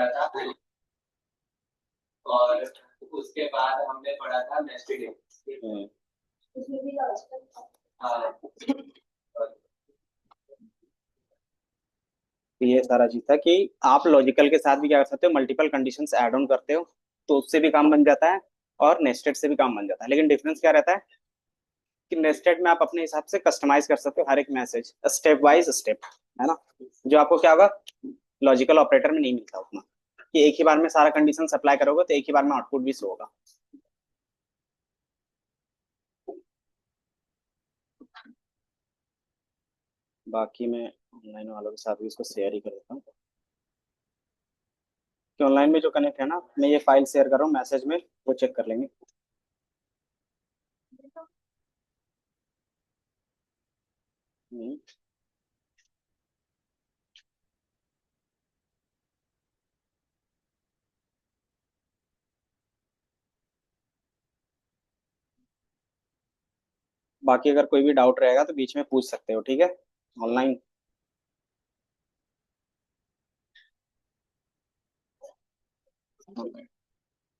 पढ़ा था, और उसके बाद हमने पढ़ा था नेस्टेड इफ। उसमें भी हाँ। तो ये सारा चीज था कि आप लॉजिकल के साथ भी क्या कर सकते हो, मल्टीपल कंडीशंस ऐड ऑन करते हो, तो उससे भी काम बन जाता है और नेस्टेड से भी काम बन जाता है। लेकिन डिफरेंस क्या रहता है कि नेस्टेड में आप अपने हिसाब से कस्टमाइज कर सकते हो हर एक मैसेज, स्टेप वाइज स्टेप, है ना, जो आपको क्या होगा, लॉजिकल ऑपरेटर में नहीं मिलता उतना, कि एक ही बार में सारा कंडीशन अप्लाई करोगे तो एक ही बार में आउटपुट भी शो होगा। बाकी मैं ऑनलाइन वालों के साथ भी इसको शेयर ही कर देता हूँ, कि ऑनलाइन में जो कनेक्ट है ना, मैं ये फाइल शेयर कर रहा हूँ मैसेज में, वो चेक कर लेंगे। हम्म, बाकी अगर कोई भी डाउट रहेगा तो बीच में पूछ सकते हो, ठीक है, ऑनलाइन।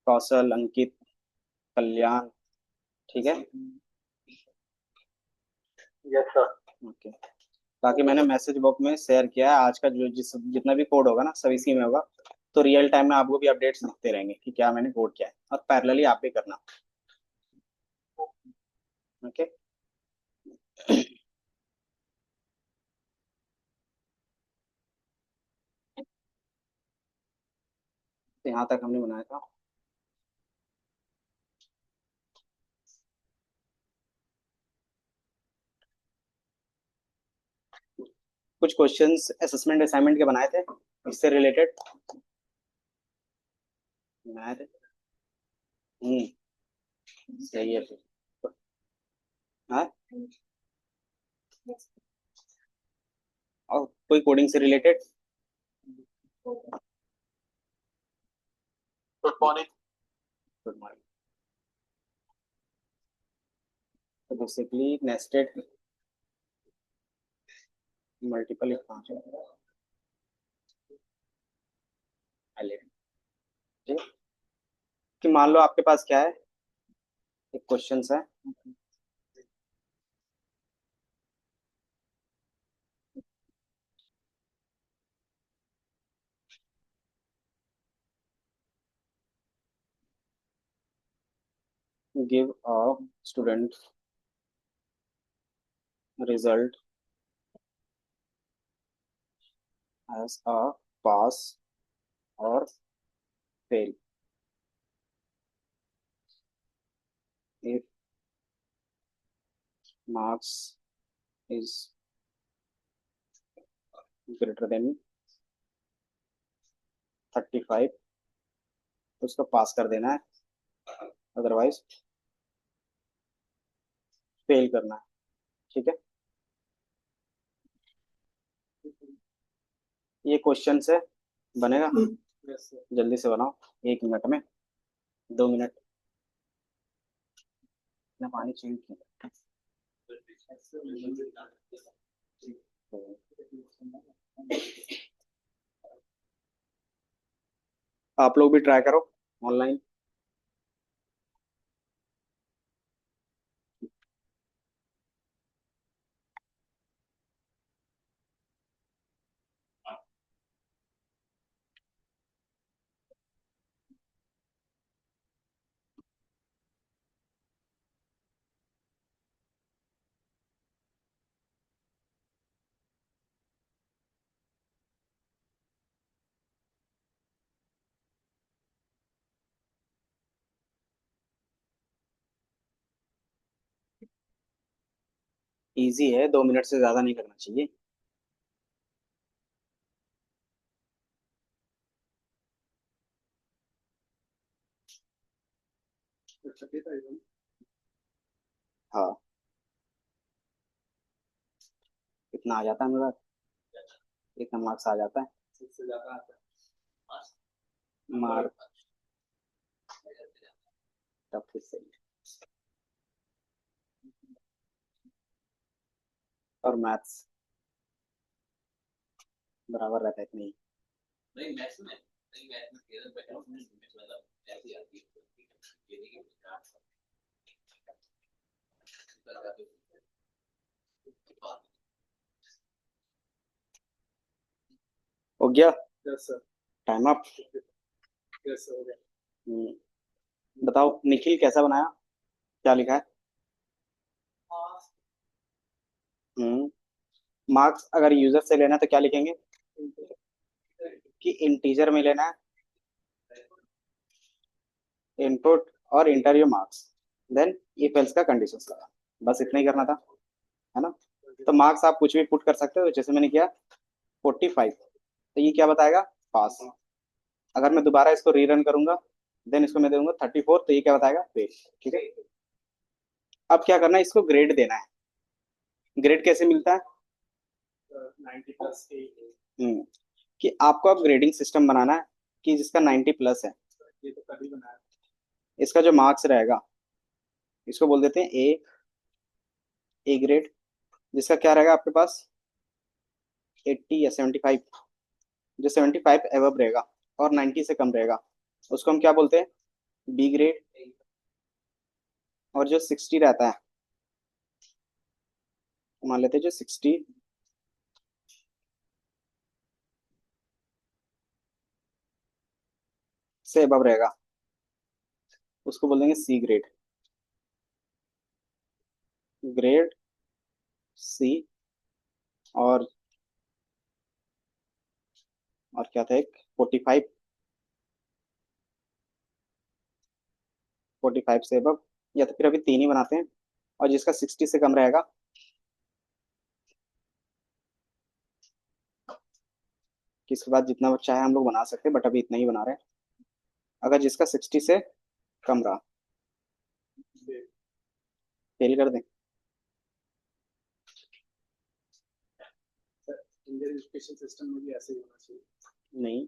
कौशल, अंकित, कल्याण, ठीक है। Yes sir. ओके। बाकी मैंने मैसेज बॉक्स में शेयर किया है, आज का जो जितना भी कोड होगा ना सब इसी में होगा, तो रियल टाइम में आपको भी अपडेट्स दिखते रहेंगे कि क्या मैंने कोड किया है, और पैरेलली आप भी करना। ओके। तो यहाँ तक हमने बनाया था। कुछ क्वेश्चंस असेसमेंट असाइनमेंट के बनाए थे इससे रिलेटेड, मैथ। हम्म, सही है फिर। हाँ, और कोई कोडिंग से related. Good morning. Good morning. तो बेसिकली नेस्टेड मल्टीपल एक्सपांशन, ठीक है, कि मान लो आपके पास क्या है, एक क्वेश्चन है, give a student result as a pass और fail if marks is greater than 35 तो उसको पास कर देना है, अदरवाइज फेल करना है, ठीक है। ये क्वेश्चन से बनेगा, जल्दी से बनाओ, 1 मिनट में, 2 मिनट में पानी चेंज किया। आप लोग भी ट्राई करो ऑनलाइन। इजी है, 2 मिनट से ज्यादा नहीं करना चाहिए। हाँ, इतना आ जाता है मेरा, इतना मार्क्स आ जाता है। सबसे ज्यादा आता मार्क तब फिर सही है। और मैथ्स बराबर रहता है इतनी। नहीं मैथ्स में हो गया yes sir. Time up. Yes sir, हो गया। बताओ निखिल कैसा बनाया, क्या लिखा है? मार्क्स अगर यूजर से लेना है तो क्या लिखेंगे कि इंटीजर में लेना है, इनपुट और enter your marks, then if else का कंडीशंस लगा, बस इतना ही करना था, है ना? तो मार्क्स आप कुछ भी पुट कर सकते हो, जैसे मैंने किया 45, तो ये क्या बताएगा, पास। अगर मैं दोबारा इसको रीरन करूंगा देन इसको मैं दे दूंगा 34, तो ये क्या बताएगा, फेल। ठीक है, अब क्या करना है, इसको ग्रेड देना है। ग्रेड कैसे मिलता है? 90 प्लस के। हम्म, कि आपको अब ग्रेडिंग सिस्टम बनाना है कि जिसका 90 प्लस है, ये तो कभी बनाया। इसका जो मार्क्स रहेगा इसको बोल देते हैं ए ग्रेड, जिसका क्या रहेगा आपके पास 80 या 75, जो 75 एवब रहेगा और 90 से कम रहेगा उसको हम क्या बोलते हैं, बी ग्रेड। और जो 60 रहता है, मान लेते हैं जो 60 से एबव रहेगा उसको बोल देंगे सी ग्रेड। Grade C. और क्या था, एक 45, 45 से एबव, या तो फिर अभी तीन ही बनाते हैं, और जिसका 60 से कम रहेगा कि इसके बाद जितना चाहे हम लोग बना सकते हैं, बट अभी इतना ही बना रहे हैं। अगर जिसका 60 से कम रहा फेल कर दें। इंडियन एजुकेशन सिस्टम में भी ऐसे ही होना चाहिए। नहीं,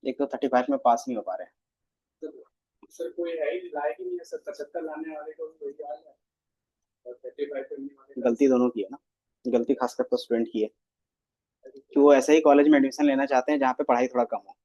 एक तो 35 में पास नहीं हो पा रहे हैं। सर कोई है ही लायक ही नहीं है सर, 75 लाने वाले को कोई हाल है और 35 करने वाले का। गलती दोनों की है ना, गलती खासकर तो स्टूडेंट की है कि वो ऐसे ही कॉलेज में एडमिशन लेना चाहते हैं जहाँ पे पढ़ाई थोड़ा कम हो।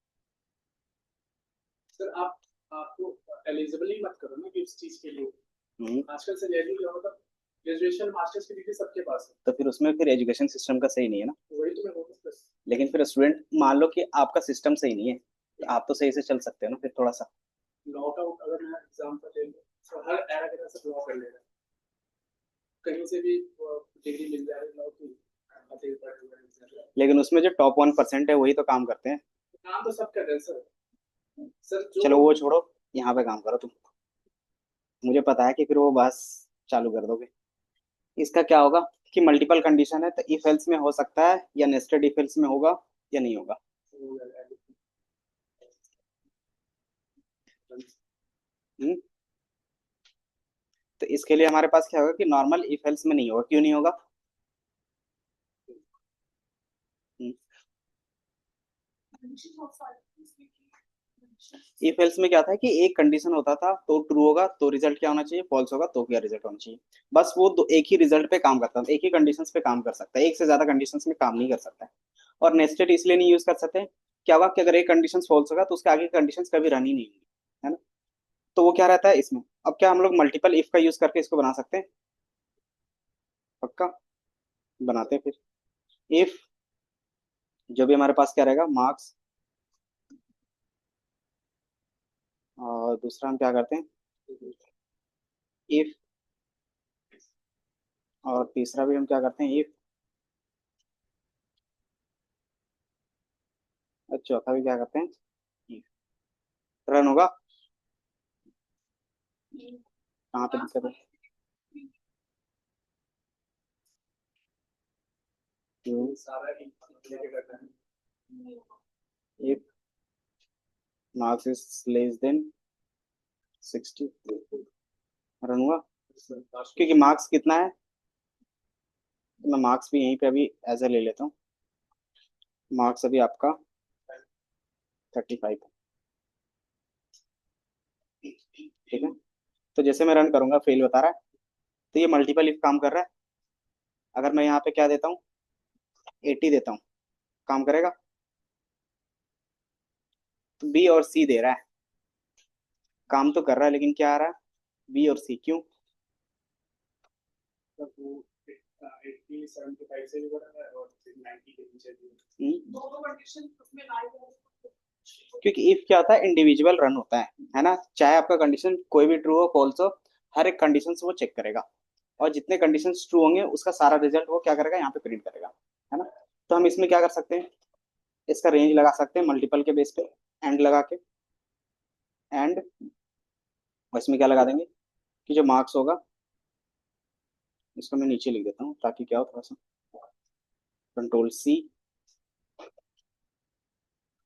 सर आपको एलिजिबल ही मत करो ना कि उस चीज के लिए। हम्म, आजकल से वैल्यू मतलब ग्रेजुएशन मास्टर्स की डिग्री सबके पास है। तो फिर उसमें फिर एजुकेशन सिस्टम का सही नहीं है ना। वही तो मैं बोल रहा हूँ। लेकिन फिर स्टूडेंट, मान लो कि आपका सिस्टम सही नहीं है तो आप तो सही से चल सकते हो ना फिर थोड़ा सा। लॉट आउट अगर मैं एग्जांपल ले लूं तो हर एरा से ड्रॉ कर लेगा, कहीं से भी डिग्री मिल जाए लॉ की। लेकिन उसमें जो टॉप 1% है वही तो काम करते हैं। काम तो सब कर रहे हैं सर। सर जो चलो वो छोड़ो, यहाँ पे काम करो तुम, मुझे पता है कि फिर वो बस चालू कर दोगे। इसका क्या होगा कि मल्टीपल कंडीशन है, तो इफ एल्स में हो सकता है या नेस्टेड इफ एल्स में होगा या नहीं होगा। हम्म, तो इसके लिए हमारे पास क्या होगा कि नॉर्मल इफ एल्स में नहीं होगा, क्यों नहीं होगा? इफ एल्स में क्या था कि एक कंडीशन होता था, तो ट्रू होगा तो रिजल्ट क्या होना चाहिए, फॉल्स होगा तो क्या रिजल्ट होना चाहिए। बस वो दो एक ही रिजल्ट पे काम करता था, एक ही कंडीशंस पे काम कर सकता है, एक से ज्यादा कंडीशंस में काम नहीं कर सकता है। और नेस्टेड इसलिए नहीं यूज कर सकते, क्या होगा कि अगर एक कंडीशन फॉल्स होगा तो उसके आगे कंडीशन कभी रन ही नहीं होंगी, है ना? तो वो क्या रहता है इसमें, अब क्या हम लोग मल्टीपल इफ का यूज करके इसको बना सकते हैं? पक्का बनाते हैं फिर। इफ जो भी हमारे पास क्या रहेगा, मार्क्स, और दूसरा हम क्या करते हैं, इफ, और तीसरा भी हम क्या करते हैं, इफ, और चौथा भी क्या करते हैं, if। रन होगा, कहाँ पे दिक्कत है? सारा लेके करना है। If marks is less than 60, run हुआ, क्योंकि मार्क्स कितना है, तो मैं मार्क्स भी यहीं पे अभी एज ए ले लेता हूँ। मार्क्स अभी आपका 35 है, ठीक है। तो जैसे मैं रन करूंगा फेल बता रहा है, तो ये मल्टीपल इफ काम कर रहा है। अगर मैं यहाँ पे क्या देता हूँ, 80 देता हूँ, काम करेगा? तो बी और सी दे रहा है, काम तो कर रहा है, लेकिन क्या आ रहा है, बी और सी, क्यों? मतलब वो 80 75 से भी बड़ा है और 90 के नीचे भी है। दोनों कंडीशन उसमें क्योंकि इफ क्या होता है, इंडिविजुअल रन होता है ना, चाहे आपका कंडीशन कोई भी ट्रू हो फॉल्स हो, हर एक कंडीशन वो चेक करेगा, और जितने कंडीशन ट्रू होंगे उसका सारा रिजल्ट वो क्या करेगा, यहाँ पे प्रिंट करेगा, है ना। तो हम इसमें क्या कर सकते हैं, इसका रेंज लगा सकते हैं मल्टीपल के बेस पे, एंड लगा के, एंड इसमें क्या लगा देंगे कि जो मार्क्स होगा, इसको मैं नीचे लिख देता हूँ ताकि क्या हो, थोड़ा सा कंट्रोल सी,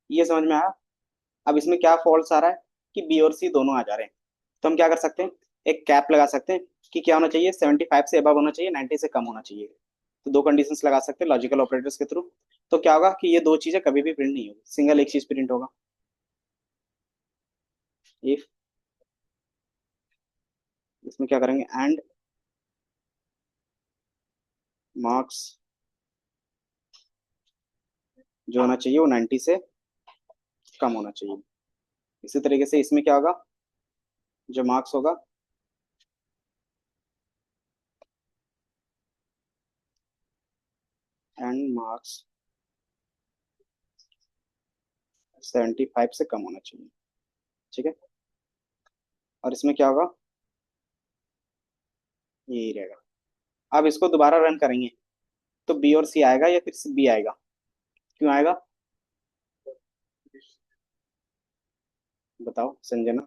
ये समझ में आया। अब इसमें क्या फॉल्स आ रहा है कि बी और सी दोनों आ जा रहे हैं, तो हम क्या कर सकते हैं, एक कैप लगा सकते हैं कि क्या होना चाहिए, 75 से अबव होना चाहिए, 90 से कम होना चाहिए। तो दो कंडीशंस लगा सकते हैं लॉजिकल ऑपरेटर्स के थ्रू। तो क्या होगा कि ये दो चीजें कभी भी प्रिंट नहीं होगी, सिंगल एक चीज प्रिंट होगा। इफ, इसमें क्या करेंगे, एंड मार्क्स जो होना चाहिए वो 90 से कम होना चाहिए। इसी तरीके से इसमें क्या होगा, जो मार्क्स होगा एंड मार्क्स 75 से कम होना चाहिए, ठीक है। और इसमें क्या होगा, यही रहेगा। अब इसको दोबारा रन करेंगे तो बी और सी आएगा या फिर बी आएगा, क्यों आएगा, बताओ संजना।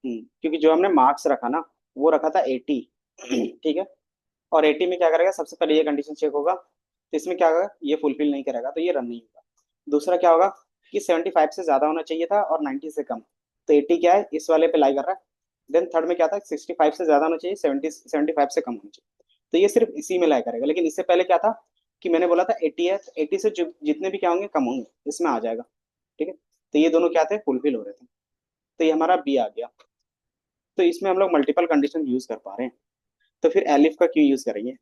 क्योंकि जो हमने मार्क्स रखा ना, वो रखा था 80, ठीक है। और 80 में क्या करेगा, सबसे पहले ये कंडीशन चेक होगा, तो इसमें क्या होगा, ये फुलफिल नहीं करेगा तो ये रन नहीं होगा। दूसरा क्या होगा कि 75 से ज्यादा होना चाहिए था और 90 से कम, तो 80 क्या है, इस वाले पे लाई कर रहा है। देन थर्ड में क्या था, 65 से ज्यादा होना चाहिए, 75 से कम होना चाहिए, तो ये सिर्फ इसी में लाई करेगा। लेकिन इससे पहले क्या था कि मैंने बोला था 80 है, 80 से जितने भी क्या होंगे कम होंगे इसमें आ जाएगा, ठीक है। तो ये दोनों क्या थे, फुलफिल हो रहे थे, तो ये हमारा बी आ गया। तो इसमें हम लोग मल्टीपल कंडीशन यूज कर पा रहे हैं। तो फिर एलिफ का क्यों यूज करेंगे,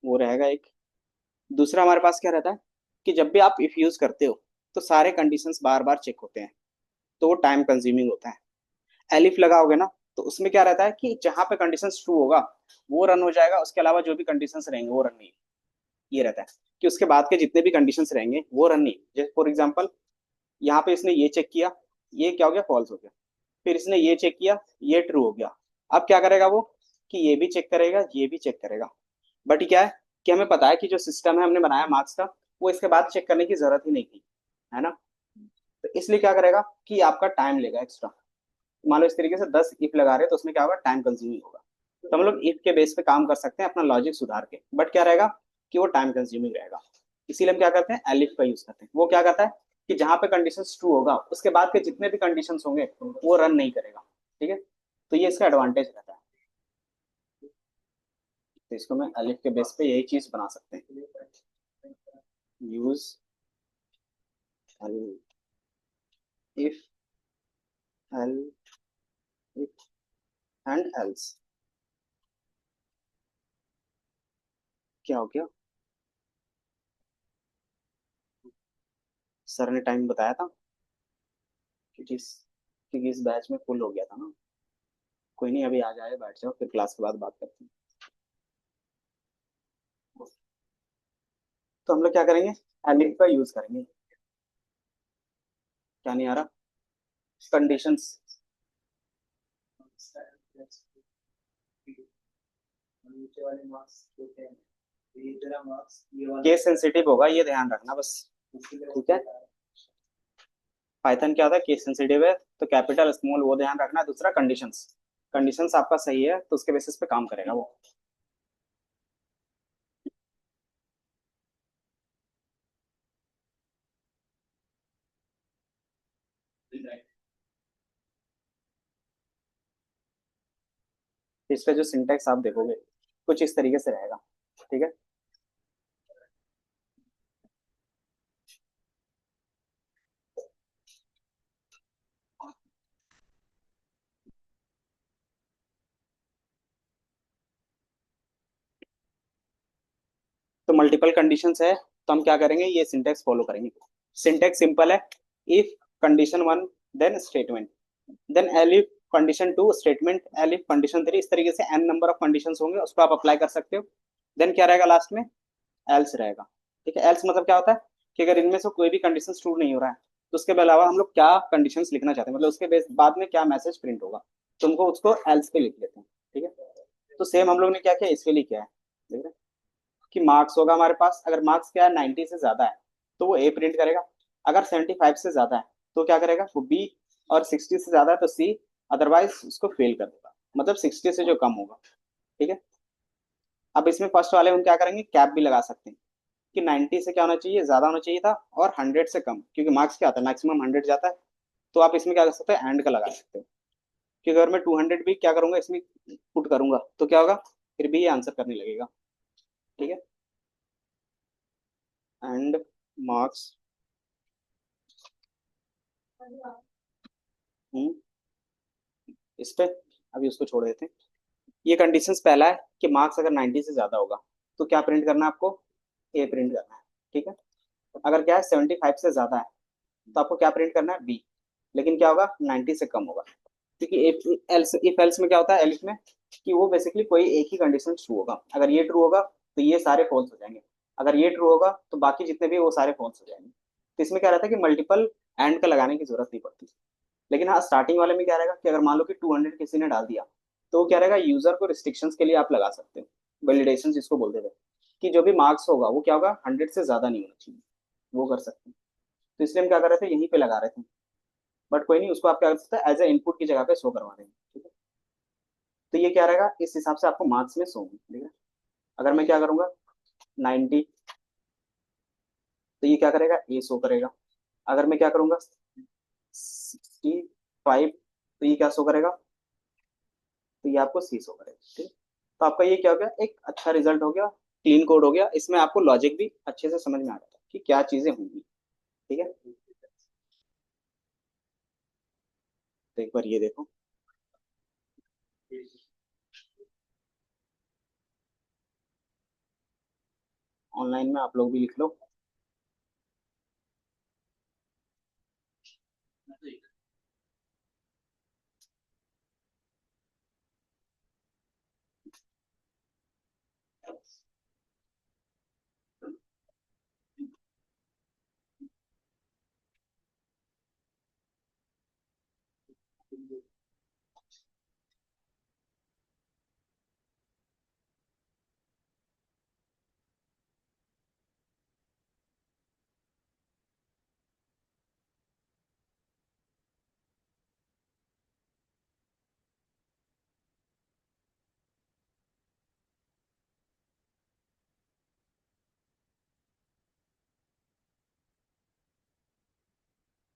वो रहेगा एक। दूसरा हमारे पास क्या रहता है कि जब भी आप इफ यूज करते हो तो सारे कंडीशंस बार बार चेक होते हैं, तो वो टाइम कंज्यूमिंग होता है। एलिफ लगाओगे ना, तो उसमें क्या रहता है कि जहां पे कंडीशंस ट्रू होगा वो रन हो जाएगा, उसके अलावा जो भी कंडीशंस रहेंगे वो रन नहीं। ये रहता है कि उसके बाद के जितने भी कंडीशंस रहेंगे वो रन नहीं। जैसे फॉर एग्जाम्पल, यहाँ पे इसने ये चेक किया, ये क्या हो गया, फॉल्स हो गया। फिर इसने ये चेक किया, ये ट्रू हो गया। अब क्या करेगा वो कि ये भी चेक करेगा, ये भी चेक करेगा। बट क्या है कि हमें पता है कि जो सिस्टम है हमने बनाया मार्क्स का, वो इसके बाद चेक करने की जरूरत ही नहीं थी, है ना। तो इसलिए क्या करेगा कि आपका टाइम लेगा एक्स्ट्रा। मान लो इस तरीके से 10 इफ लगा रहे हैं तो उसमें क्या होगा, टाइम कंज्यूमिंग होगा। तो हम लोग इफ के बेस पे काम कर सकते हैं अपना लॉजिक सुधार के, बट क्या रहेगा कि वो टाइम कंज्यूमिंग रहेगा। इसीलिए हम क्या करते हैं, एलिफ का यूज करते हैं। वो क्या करता है कि जहां पे कंडीशन ट्रू होगा उसके बाद के जितने भी कंडीशन होंगे वो रन नहीं करेगा, ठीक है। तो ये इसका एडवांटेज रहता है। तो इसको मैं एलिफ के बेस पे यही चीज बना सकते हैं, use if, L, if and else. क्या हो गया, सर ने टाइम बताया था क्योंकि क्योंकि इस बैच में फुल हो गया था ना। कोई नहीं, अभी आ जाए, बैठ जाओ, फिर क्लास के बाद बात करते हैं। तो हम लोग क्या करेंगे, एलिफ का यूज करेंगे। क्या नहीं आ रहा, कंडीशंस, नीचे वाले मार्क्स होते हैं, ये जरा मार्क्स ये वाला केस सेंसिटिव होगा, ये ध्यान रखना बस, ठीक है। पाइथन क्या होता है, केस सेंसिटिव है, तो कैपिटल स्मॉल वो ध्यान रखना। दूसरा कंडीशंस, कंडीशंस आपका सही है तो उसके बेसिस पे काम करेगा वो। इसका जो सिंटेक्स आप देखोगे कुछ इस तरीके से रहेगा, ठीक है। तो मल्टीपल कंडीशंस है, तो हम क्या करेंगे, ये सिंटेक्स फॉलो करेंगे। सिंटेक्स सिंपल है, if condition one then statement, then elif condition two statement, elif condition three, इस तरीके से एन नंबर ऑफ कंडीशंस होंगे, उसको आप अप्लाई कर सकते हो। देन क्या रहेगा लास्ट में, एल्स रहेगा। ठीक है, एल्स मतलब क्या होता है कि अगर इनमें से कोई भी कंडीशन ट्रू नहीं हो रहा है तो उसके अलावा हम लोग क्या कंडीशंस लिखना चाहते हैं, मतलब उसके बाद में क्या मैसेज प्रिंट होगा, तो उनको उसको एल्स पे लिख लेते हैं। ठीक है, तो सेम हम लोग ने क्या किया, इसके लिए किया है। देख रहे हैं? कि मार्क्स होगा हमारे पास, अगर मार्क्स क्या है 90 से ज्यादा है तो वो ए प्रिंट करेगा, अगर 75 से ज्यादा है तो क्या करेगा वो बी, और 60 से ज्यादा है तो सी, अदरवाइज उसको फेल कर देगा, मतलब 60 से जो कम होगा। ठीक है, अब इसमें फर्स्ट वाले हम क्या करेंगे, कैप भी लगा सकते हैं कि 90 से क्या होना चाहिए, ज्यादा होना चाहिए था, और 100 से कम, क्योंकि मार्क्स क्या आता है मैक्सिमम 100 जाता है। तो आप इसमें क्या कर सकते हो, एंड का लगा सकते हो, कि अगर मैं 200 भी क्या करूंगा इसमें पुट करूंगा तो क्या होगा, फिर भी ये आंसर करने लगेगा। ठीक है, एंड मार्क्स, इस पे अभी उसको छोड़ देते हैं। ये कंडीशंस पहला है कि मार्क्स अगर 90 से ज्यादा होगा तो क्या प्रिंट करना है आपको, ए प्रिंट करना है। ठीक है, अगर क्या है 75 से ज्यादा है तो आपको क्या प्रिंट करना है, बी, लेकिन क्या होगा 90 से कम होगा, क्योंकि इफ एल्स में क्या होता है, एल्स में कि वो बेसिकली कोई एक ही कंडीशन ट्रू होगा, अगर ये ट्रू होगा तो ये सारे फॉल्स हो जाएंगे, अगर ये ट्रू होगा तो बाकी जितने भी वो सारे फॉल्स हो जाएंगे। तो इसमें क्या रहता है कि मल्टीपल एंड का लगाने की जरूरत नहीं पड़ती। लेकिन हाँ, स्टार्टिंग वाले में क्या रहेगा कि अगर मान लो कि 200 किसी ने डाल दिया तो वो क्या रहेगा, यूजर को रिस्ट्रिक्शंस के लिए आप लगा सकते हो, वैलिडेशन जिसको बोलते थे, कि जो भी मार्क्स होगा वो क्या होगा 100 से ज्यादा नहीं होना चाहिए, वो कर सकते हैं। तो इसलिए हम क्या कर रहे थे, यहीं पे लगा रहे थे, बट कोई नहीं, उसको आप क्या कर सकते हैं, एज ए इनपुट की जगह पे शो करवा देंगे। ठीक है, तो ये क्या रहेगा, इस हिसाब से आपको मार्क्स में शो होंगे। ठीक है, अगर मैं क्या करूंगा 90, तो ये क्या करेगा, ए शो करेगा। अगर मैं क्या करूंगा 65, तो ये क्या शो करेगा, तो ये आपको सी शो करेगा। ठीक है, तो आपका ये क्या हो गया, एक अच्छा रिजल्ट हो गया, क्लीन कोड हो गया, इसमें आपको लॉजिक भी अच्छे से समझ में आ जाता है कि क्या चीजें होंगी। ठीक है, तो एक बार ये देखो, ऑनलाइन में आप लोग भी लिख लो।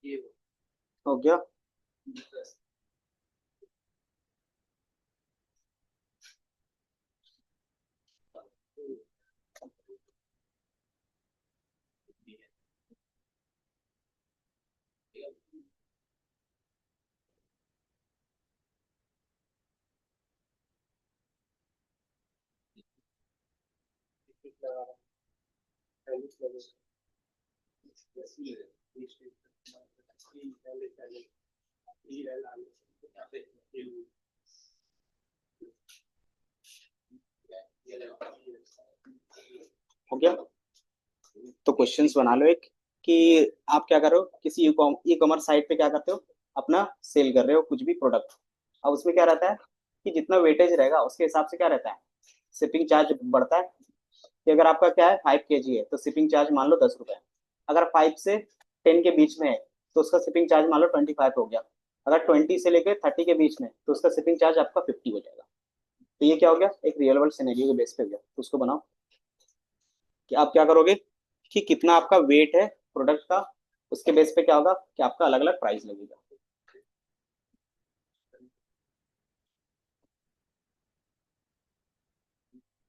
ये हो गया, लगा रहा है, पहले हो गया। तो क्वेश्चंस बना लो एक, कि आप क्या कर रहे हो, किसी ई कॉमर्स साइट पे क्या करते हो, अपना सेल कर रहे हो कुछ भी प्रोडक्ट। अब उसमें क्या रहता है कि जितना वेटेज रहेगा उसके हिसाब से क्या रहता है, शिपिंग चार्ज बढ़ता है। कि अगर आपका क्या है 5 kg है तो शिपिंग चार्ज मान लो 10 रुपए, अगर 5 से 10 के बीच में है तो उसका शिपिंग चार्ज मान लो 25 हो गया, अगर 20 से लेकर 30 के बीच में तो उसका शिपिंग चार्ज आपका 50 हो जाएगा। तो ये क्या हो गया, एक रियल वर्ल्ड सिनेरियो के बेस पे हो गया। तो उसको बनाओ कि आप क्या करोगे, कि कितना आपका वेट है प्रोडक्ट का, उसके बेस पे क्या होगा कि आपका अलग अलग प्राइस लगेगा।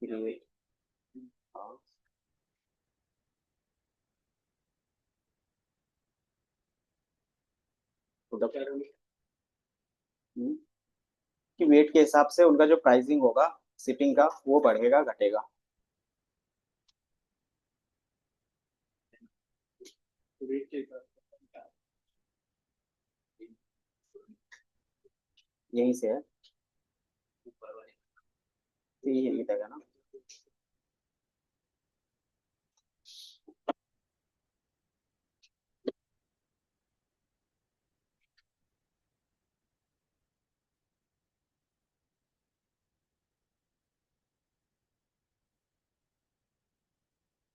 फिर ये, हाँ, प्रोडक्ट कि वेट के हिसाब से उनका जो प्राइसिंग होगा शिपिंग का वो बढ़ेगा घटेगा। वेट के हिसाब से। यहीं से है, ऊपर वाले तो ये मिलेगा ना।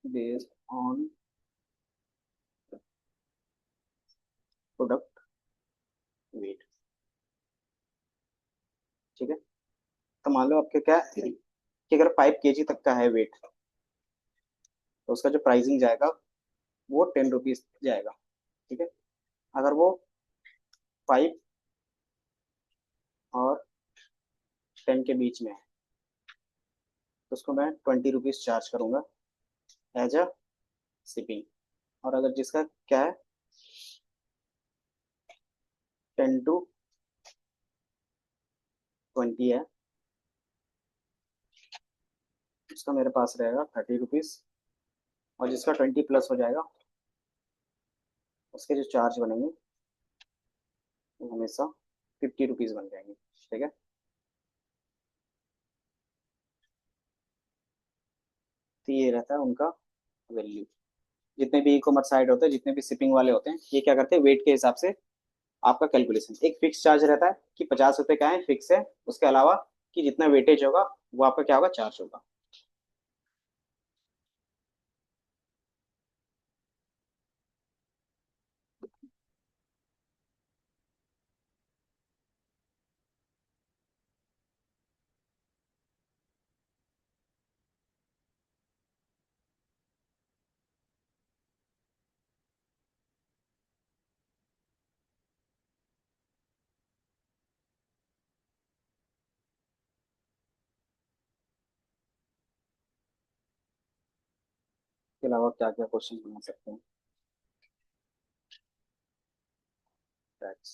बेस्ड ऑन प्रोडक्ट वेट, ठीक है। तो मान लो आपके क्या है कि अगर 5 kg तक का है वेट, तो उसका जो प्राइसिंग जाएगा वो 10 रुपीज जाएगा, ठीक है। अगर वो 5 और 10 के बीच में है, तो उसको मैं 20 रुपीज चार्ज करूंगा एज अ शिपिंग। और अगर जिसका क्या है 10 to 20 है, उसका मेरे पास रहेगा 30 रुपीज। और जिसका 20 प्लस हो जाएगा, उसके जो चार्ज बनेंगे वो हमेशा 50 रुपीज बन जाएंगे, ठीक है। तो ये रहता है उनका वैल्यू। जितने भी ई कॉमर्स साइट होते हैं, जितने भी शिपिंग वाले होते हैं, ये क्या करते हैं वेट के हिसाब से आपका कैलकुलेशन। एक फिक्स चार्ज रहता है कि 50 रुपए का है, फिक्स है। उसके अलावा कि जितना वेटेज होगा वो आपका क्या होगा, चार्ज होगा। इसके अलावा क्या क्या क्वेश्चन बना सकते हैं। टैक्स,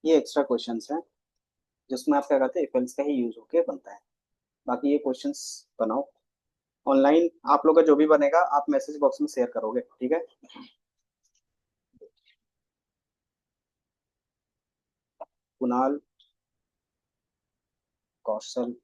ये एक्स्ट्रा क्वेश्चंस हैं जिसमें आप क्या करते हैं इफ एल्स का ही यूज होके बनता है। बाकी ये क्वेश्चंस बनाओ ऑनलाइन। आप लोग का जो भी बनेगा आप मैसेज बॉक्स में शेयर करोगे, ठीक है। कुणाल, कौशल,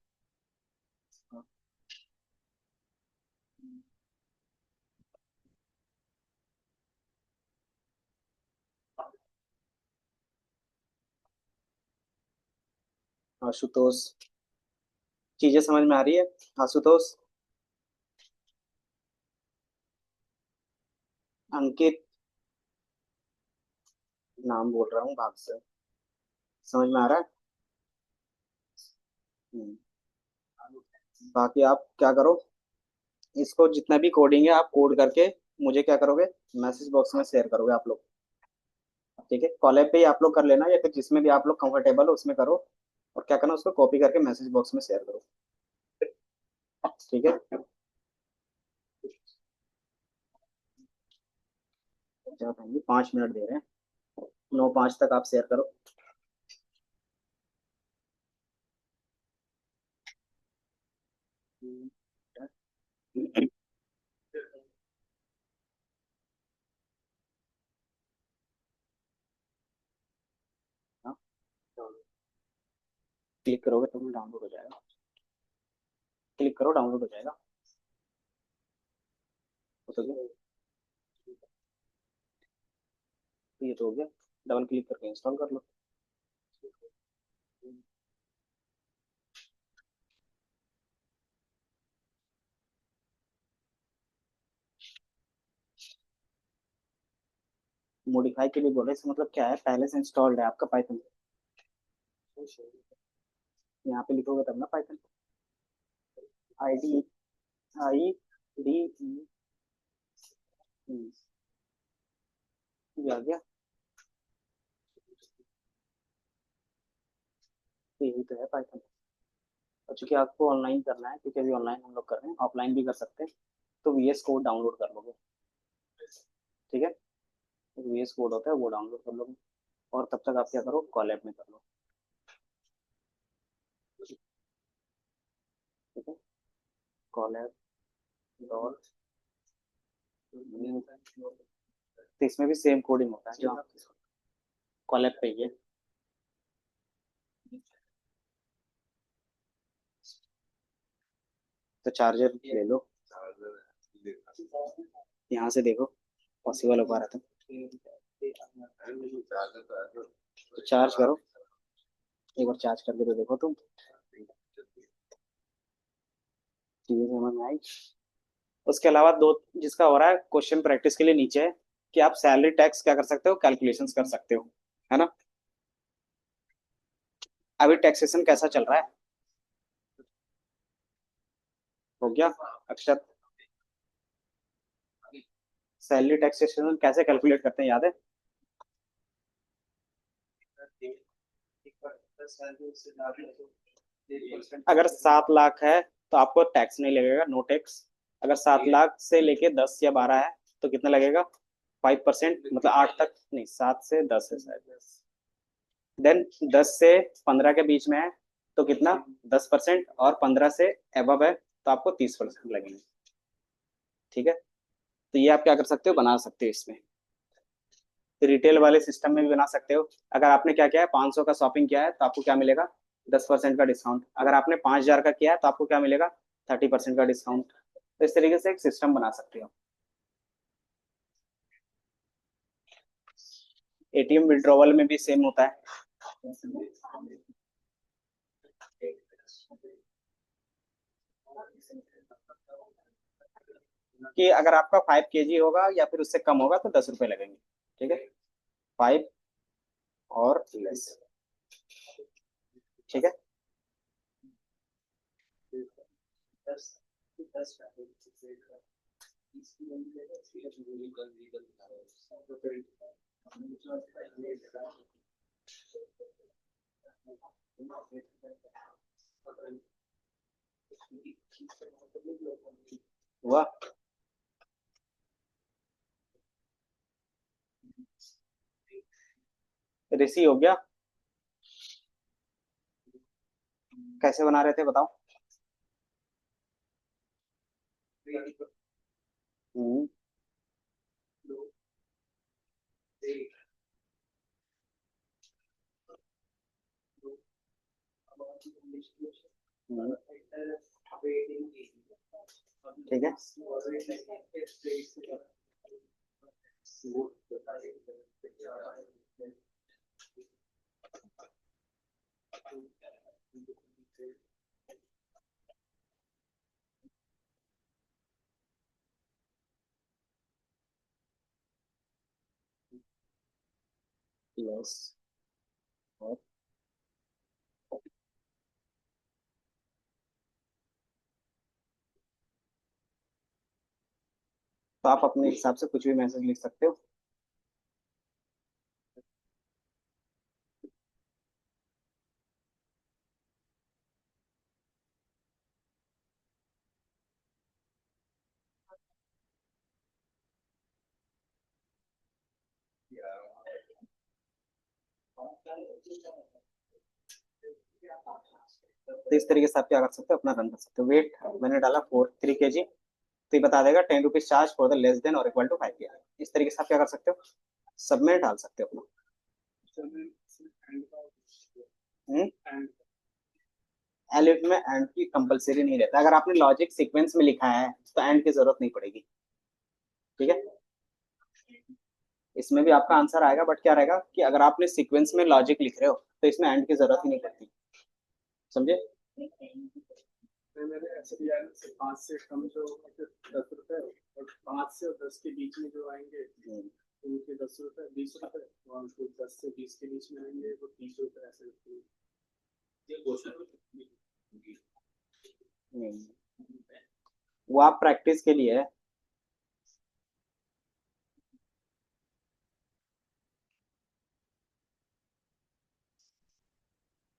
आशुतोष। चीजें समझ में आ रही है आशुतोष? अंकित, नाम बोल रहा हूँ भाग से, समझ में आ रहा है? हम्म। बाकी आप क्या करो, इसको जितना भी कोडिंग है आप कोड करके मुझे क्या करोगे, मैसेज बॉक्स में शेयर करोगे आप लोग, ठीक है। कॉलेज पे ही आप लोग कर लेना या फिर जिसमें भी आप लोग कंफर्टेबल हो उसमें करो। और क्या करना, उसको कॉपी करके मैसेज बॉक्स में शेयर करो, ठीक है। क्या बताएंगे, 5 मिनट दे रहे हैं, 9:05 तक आप शेयर करो। क्लिक करोगे तो डाउनलोड हो जाएगा। क्लिक करो, डाउनलोड हो जाएगा। हो तो गया, ये तो हो गया। डबल क्लिक करके इंस्टॉल कर लो। मॉडिफाई के लिए बोले, इसका मतलब क्या है, पहले से इंस्टॉल्ड है आपका पाइथन। यहाँ पे लिखोगे तब ना Python. I D, I D ये आ गया। यही तो है पाइथन। और चूंकि आपको ऑनलाइन करना है, क्योंकि अभी ऑनलाइन हम लोग कर रहे हैं, ऑफलाइन भी कर सकते हैं, तो VS कोड डाउनलोड कर लोगे। ठीक है, VS कोड होता है वो डाउनलोड कर लोगे। और तब तक आप क्या करो, कॉलैब में कर लो। ठीक है, कॉलैब डॉट, तो इसमें भी सेम कोडिंग होता है जो कॉलैब पे ही है। तो चार्जर ले लो, यहाँ से देखो पॉसिबल हो पा रहा था तो चार्ज करो। एक बार चार्ज करके तो देखो तुम, चीजें समझ में आई। उसके अलावा दो जिसका हो रहा है क्वेश्चन प्रैक्टिस के लिए नीचे है कि आप सैलरी टैक्स क्या कर सकते हो, कैलकुलेशंस कर सकते हो, है ना। अभी टैक्सेशन कैसा चल रहा है, हो गया अक्षत। सैलरी टैक्सेशन कैसे कैलकुलेट करते हैं, याद है। अगर 7 लाख है तो आपको टैक्स नहीं लगेगा, नो टैक्स। अगर 7 लाख से लेके 10 या 12 है तो कितना लगेगा, 5%, मतलब 8 तक नहीं, 7 से 10 है शायद। देन 10 से 15 के बीच में है तो कितना, 10%, और 15 से एबव है तो आपको 30% लगेंगे। ठीक है, तो ये आप क्या कर सकते हो, बना सकते हो इसमें। रिटेल वाले सिस्टम में भी बना सकते हो। अगर आपने क्या किया है, 500 का शॉपिंग किया है तो आपको क्या मिलेगा, 10% का डिस्काउंट। अगर आपने 5,000 का किया है तो आपको क्या मिलेगा, 30% का डिस्काउंट। तो इस तरीके से एक सिस्टम बना सकते हो। ATM विड्रॉवल में भी सेम होता है कि अगर आपका 5 kg होगा या फिर उससे कम होगा तो 10 रुपए लगेंगे। ठीक है, 5 और लेस। ठीक है, हुआ। ऋषि हो गया, कैसे बना रहे थे बताओ। हम्म, हम्म, ठीक है। यस, और तो आप अपने हिसाब से कुछ भी मैसेज लिख सकते हो। तो इस तरीके से आप क्या कर सकते हो, अपना रन कर सकते हो। वेट मैंने डाला 3 kg, तो ये बता देगा 10 rupees charge for the less than और इक्वल टू 5 kg। इस तरीके से आप क्या कर सकते हो, सब में डाल सकते हो अपना। हम्म, एलिफ में एंड की कंपलसरी नहीं रहता, अगर आपने लॉजिक सीक्वेंस में लिखा है तो एंड की जरूरत नहीं पड़ेगी, ठीक है। इसमें भी आपका आंसर आएगा, बट क्या रहेगा कि अगर आपने सीक्वेंस में लॉजिक लिख रहे हो तो इसमें एंड की जरूरत ही नहीं पड़ती, समझे। मैंने ऐसे दिया है से 5 से कम जो 10 रुपए, और 5 से और 10 के बीच में जो आएंगे उनके 10 रुपए 20 रुपए, और जो 10 से 20 के बीच में आएंगे वो 30 रुपए, ऐसे ये क्वेश्चन वो आप प्रैक्टिस के लिए है।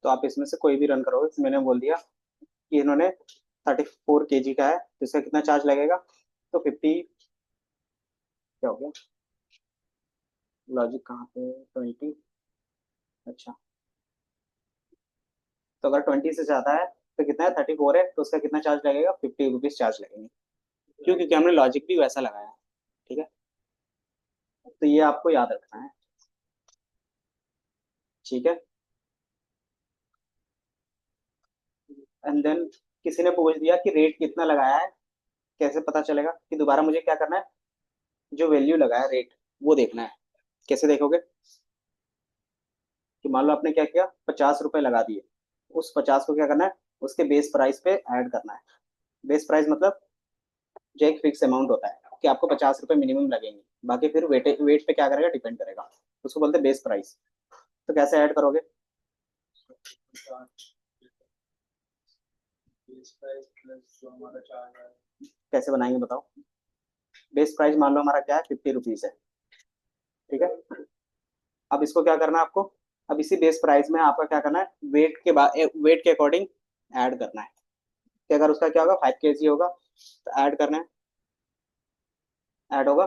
तो आप इसमें से कोई भी रन करोगे, मैंने बोल दिया कि इन्होंने 34 kg का है तो इसका कितना चार्ज लगेगा, तो 50, क्या हो गया लॉजिक कहाँ पे, 20, अच्छा, तो अगर 20 से ज्यादा है तो कितना है, 34 है तो उसका कितना चार्ज लगेगा, 50 रुपीज चार्ज लगेंगे, क्यों, क्योंकि हमने लॉजिक भी वैसा लगाया है, ठीक है। तो ये आपको याद रखना है, ठीक है। एंड देन किसी ने पूछ दिया कि रेट कितना लगाया है, कैसे पता चलेगा, कि दोबारा मुझे क्या करना है, जो वैल्यू लगाया रेट वो देखना है। कैसे देखोगे, कि मान लो आपने क्या किया, 50 रुपए लगा दिए, उस 50 को क्या करना है, उसके बेस प्राइस पे ऐड करना है। बेस प्राइस मतलब जो एक फिक्स अमाउंट होता है कि आपको 50 रुपए मिनिमम लगेंगे, बाकी फिर वेट पे क्या करेगा, डिपेंड करेगा, उसको बोलते हैं बेस प्राइस। तो कैसे ऐड करोगे, प्लस जो हमारा चार्ज है। कैसे बनाएंगे बताओ। बेस प्राइस मान लो हमारा क्या है, 50 रुपीज है, ठीक है। अब इसको क्या करना है आपको, अब इसी बेस प्राइस में आपका क्या करना है, वेट के बाद वेट के अकॉर्डिंग ऐड करना है, कि अगर उसका क्या होगा 5 kg होगा तो ऐड करना है, ऐड होगा,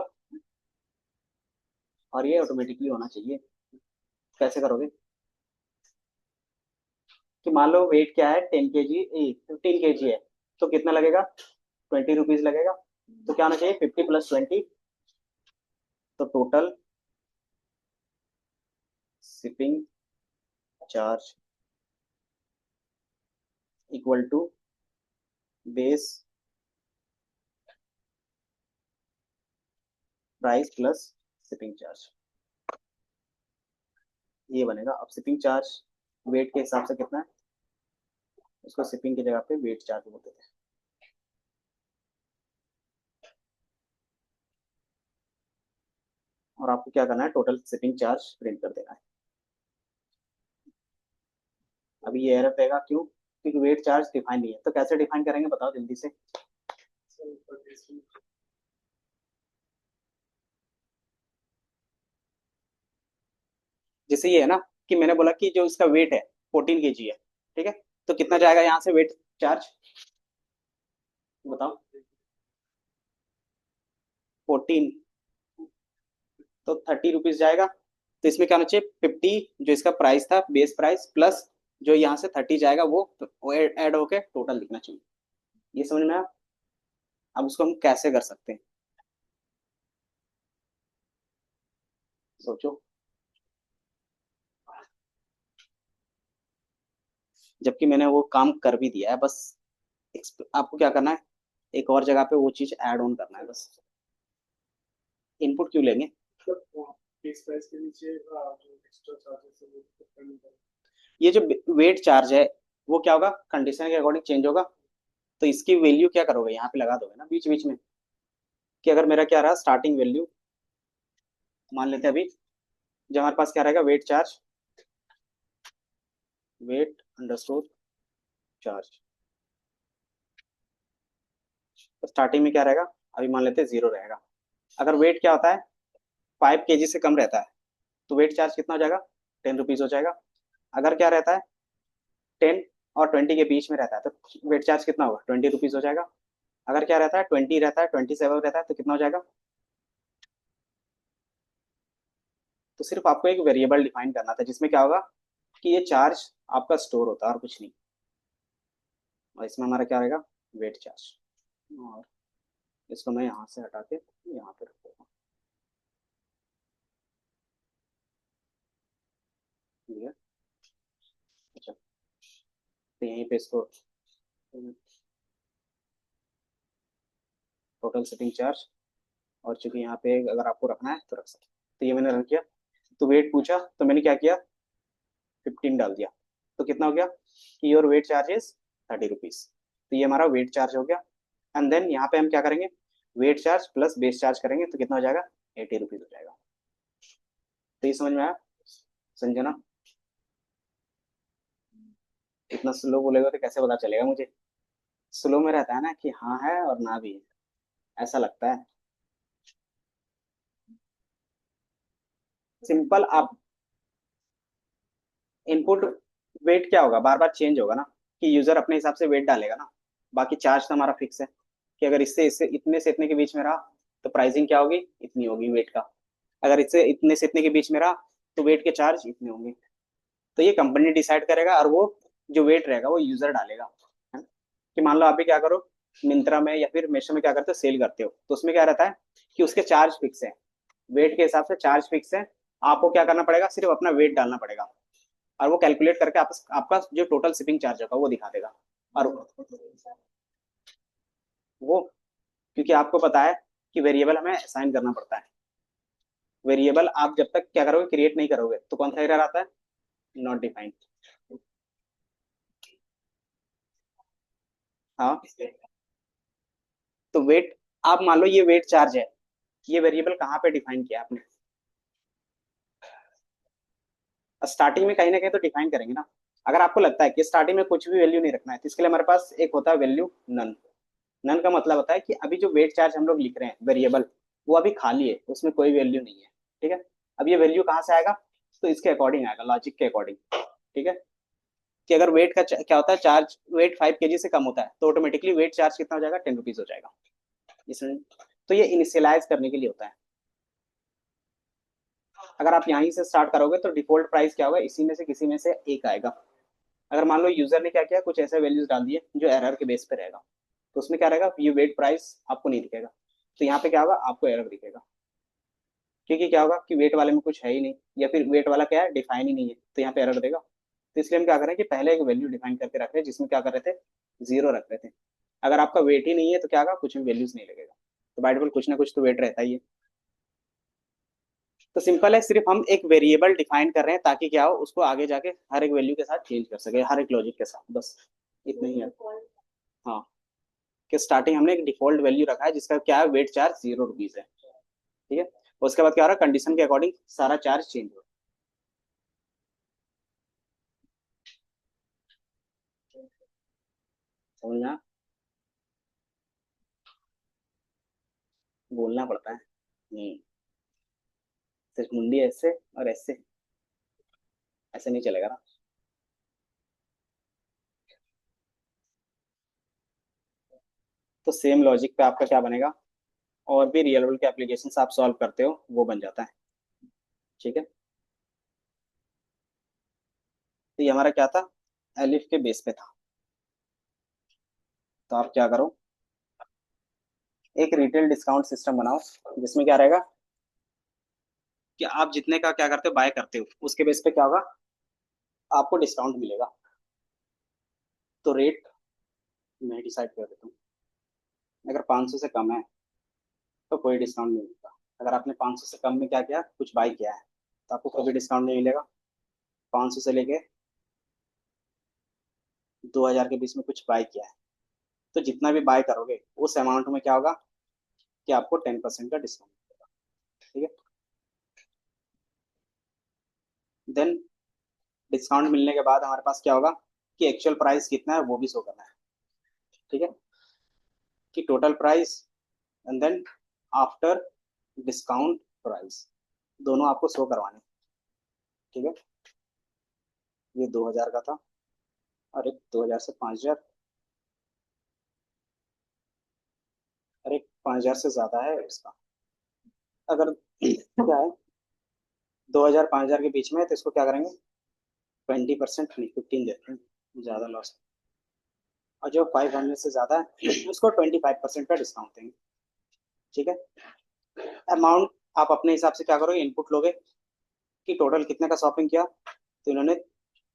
और ये ऑटोमेटिकली होना चाहिए। कैसे करोगे, कि मान लो वेट क्या है, 10 kg, 15 kg है, तो कितना लगेगा, 20 रुपीज लगेगा। तो क्या होना चाहिए, 50 + 20, तो total shipping charge equal to base price plus shipping charge, ये बनेगा। अब शिपिंग चार्ज वेट के हिसाब से कितना है, उसको शिपिंग की जगह पे वेट चार्ज बोलते थे। और आपको क्या करना है, टोटल शिपिंग चार्ज प्रिंट कर देना है। अभी ये एरर देगा, क्यों, क्योंकि वेट चार्ज डिफाइन नहीं है। तो कैसे डिफाइन करेंगे बताओ जल्दी से। जैसे ये है ना, कि मैंने बोला कि जो इसका वेट है 14 kg है, ठीक है, तो कितना जाएगा यहाँ से वेट चार्ज, बताओ, 14, तो 30 रुपीज जाएगा। तो इसमें क्या होना चाहिए, 50 जो इसका प्राइस था बेस प्राइस, प्लस जो यहाँ से 30 जाएगा वो ऐड होके टोटल लिखना चाहिए। ये समझ में आया। अब उसको हम कैसे कर सकते हैं, सोचो। जबकि मैंने वो काम कर भी दिया है, बस आपको क्या करना है, एक और जगह पे वो चीज ऐड ऑन करना है बस। इनपुट क्यों लेंगे, बेस प्राइस के नीचे जो एक्स्ट्रा चार्जेस है वो करने का। ये जो वेट चार्ज है वो क्या होगा, कंडीशन के अकॉर्डिंग चेंज होगा। तो इसकी वैल्यू क्या करोगे, यहाँ पे लगा दोगे ना बीच बीच में, कि अगर मेरा क्या रहा स्टार्टिंग वैल्यू, मान लेते हैं अभी, जब हमारे पास क्या रहेगा, weight charge, weight underscore charge, तो स्टार्टिंग में क्या रहेगा, अभी मान लेते हैं 0 रहेगा। अगर वेट क्या होता है, 5 kg से कम रहता है, तो वेट चार्ज कितना हो जाएगा, 10 रुपीज हो जाएगा। अगर क्या रहता है, 10 और 20 के बीच में रहता है, तो वेट चार्ज कितना होगा, 20 रुपीज हो जाएगा। अगर क्या रहता है, 20 रहता है, 27 रहता है, तो कितना हो जाएगा। तो सिर्फ आपको एक वेरिएबल डिफाइन करना था, जिसमें क्या होगा कि ये चार्ज आपका स्टोर होता है और कुछ नहीं। और इसमें हमारा क्या रहेगा, वेट चार्ज। और इसको मैं यहाँ से हटा के यहाँ पे रख दूंगा, ठीक है। अच्छा, तो यहीं पे इसको टोटल शिपिंग चार्ज, और चूंकि यहाँ पे अगर आपको रखना है तो रख सकते, तो ये मैंने रख दिया। तो वेट पूछा तो मैंने क्या किया, 15 डाल दिया, तो कितना हो गया कि your weight charge is 30 rupees. तो ये हमारा वेट चार्ज हो गया। एंड देन यहाँ पे हम क्या करेंगे, weight charge plus base charge करेंगे तो कितना हो जाएगा, 80 रुपीज हो जाएगा। तो ये समझ में आया, समझे ना? इतना स्लो बोलेगा तो कैसे पता चलेगा मुझे? स्लो में रहता है ना कि हाँ है और ना भी है, ऐसा लगता है। सिंपल, आप इनपुट वेट क्या होगा, बार बार चेंज होगा ना, कि यूजर अपने हिसाब से वेट डालेगा ना। बाकी चार्ज तो हमारा फिक्स है कि अगर इससे इससे इतने से इतने के बीच में रहा तो प्राइसिंग क्या होगी, इतनी होगी वेट का। अगर इससे इतने से इतने के बीच में रहा तो वेट के चार्ज इतने होंगे। तो ये कंपनी डिसाइड करेगा, और वो जो वेट रहेगा वो यूजर डालेगा, है? कि मान लो आप भी क्या करो, मिंत्रा में या फिर मीशो में क्या करते हो, सेल करते हो, तो उसमें क्या रहता है कि उसके चार्ज फिक्स है, वेट के हिसाब से चार्ज फिक्स है। आपको क्या करना पड़ेगा, सिर्फ अपना वेट डालना पड़ेगा, और वो कैलकुलेट करके आपका जो टोटल शिपिंग चार्ज होगा वो दिखा देगा। और वो, क्योंकि आपको पता है कि वेरिएबल हमें असाइन करना पड़ता है। वेरिएबल आप जब तक क्या करोगे, क्रिएट नहीं करोगे, तो कौन सा एरर आता है, नॉट डिफाइंड। हाँ, तो वेट, आप मान लो ये वेट चार्ज है, ये वेरिएबल कहाँ पे डिफाइन किया आपने, स्टार्टिंग में कहीं ना कहीं तो डिफाइन करेंगे ना। अगर आपको लगता है कि स्टार्टिंग में कुछ भी वैल्यू नहीं रखना है, तो इसके लिए हमारे पास एक होता है वैल्यू नन। नन का मतलब होता है कि अभी जो वेट चार्ज हम लोग लिख रहे हैं वेरिएबल, वो अभी खाली है, उसमें कोई वैल्यू नहीं है। ठीक है, अब ये वैल्यू कहाँ से आएगा, तो इसके अकॉर्डिंग आएगा, लॉजिक के अकॉर्डिंग। ठीक है, कि अगर वेट का क्या होता है, चार्ज वेट 5 kg से कम होता है तो ऑटोमेटिकली वेट चार्ज कितना हो जाएगा, 10 रुपीज हो जाएगा इसमें। तो ये इनिशियलाइज करने के लिए होता है। अगर आप यहीं से स्टार्ट करोगे तो डिफॉल्ट प्राइस क्या होगा, इसी में से किसी में से एक आएगा। अगर मान लो यूजर ने क्या किया, कुछ ऐसे वैल्यूज डाल दिए जो एरर के बेस पे रहेगा, तो उसमें क्या रहेगा, ये वेट प्राइस आपको नहीं दिखेगा, तो यहाँ पे क्या होगा, आपको एरर दिखेगा। क्योंकि क्या होगा कि वेट वाले में कुछ है ही नहीं, या फिर वेट वाला क्या है, डिफाइन ही नहीं है, तो यहाँ पे एरर देगा। तो इसलिए हम क्या करें कि पहले एक वैल्यू डिफाइन करके रख रहे हैं, जिसमें क्या कर रहे थे, जीरो रख रहे थे। अगर आपका वेट ही नहीं है तो क्या होगा, कुछ भी वैल्यूज नहीं लगेगा। तो बाय डिफॉल्ट कुछ ना कुछ तो वेट रहता ही है। तो सिंपल है, सिर्फ हम एक वेरिएबल डिफाइन कर रहे हैं ताकि क्या हो, उसको आगे जाके हर एक वैल्यू के साथ चेंज कर सके, हर एक लॉजिक के साथ, बस इतना ही है। हाँ, कि स्टार्टिंग हमने एक डिफॉल्ट वैल्यू रखा है जिसका क्या है, वेट चार्ज 0 रुपीज है। ठीक है, उसके बाद क्या हो रहा है, कंडीशन के अकॉर्डिंग सारा चार्ज चेंज हो। समझना, बोलना पड़ता है। सिर्फ मुंडी ऐसे और ऐसे, ऐसे नहीं चलेगा ना। तो सेम लॉजिक पे आपका क्या बनेगा, और भी रियल वर्ल्ड के एप्लीकेशन आप सॉल्व करते हो वो बन जाता है। ठीक है, तो ये हमारा क्या था, एलिफ के बेस पे था। तो आप क्या करो, एक रिटेल डिस्काउंट सिस्टम बनाओ, जिसमें क्या रहेगा कि आप जितने का क्या करते हो, बाय करते हो, उसके बेस पे क्या होगा, आपको डिस्काउंट मिलेगा। तो रेट मैं डिसाइड कर देता हूँ। अगर 500 से कम है तो कोई डिस्काउंट नहीं मिलता। अगर आपने 500 से कम में क्या किया, कुछ बाय किया है, तो आपको कभी डिस्काउंट नहीं मिलेगा। 500 से लेके 2000 के बीच में कुछ बाय किया है, तो जितना भी बाय करोगे उस अमाउंट में क्या होगा कि आपको 10% का डिस्काउंट मिलेगा। ठीक है, देन डिस्काउंट मिलने के बाद हमारे पास क्या होगा कि एक्चुअल प्राइस कितना है वो भी शो करना है। ठीक है, कि total price and then after discount price, दोनों आपको शो करवाने हैं। ठीक है, ये 2000 का था, और एक 2000 से 5000, और एक 5000 से ज्यादा है इसका। अगर क्या है, 2000 5000 के बीच में है तो इसको क्या करेंगे, 20% नहीं, 15 देते हैं, ज्यादा लॉस। और जो 500 से ज्यादा है उसको 25% का डिस्काउंट देंगे। ठीक है, अमाउंट आप अपने हिसाब से क्या करोगे, इनपुट लोगे कि टोटल कितने का शॉपिंग किया, तो इन्होंने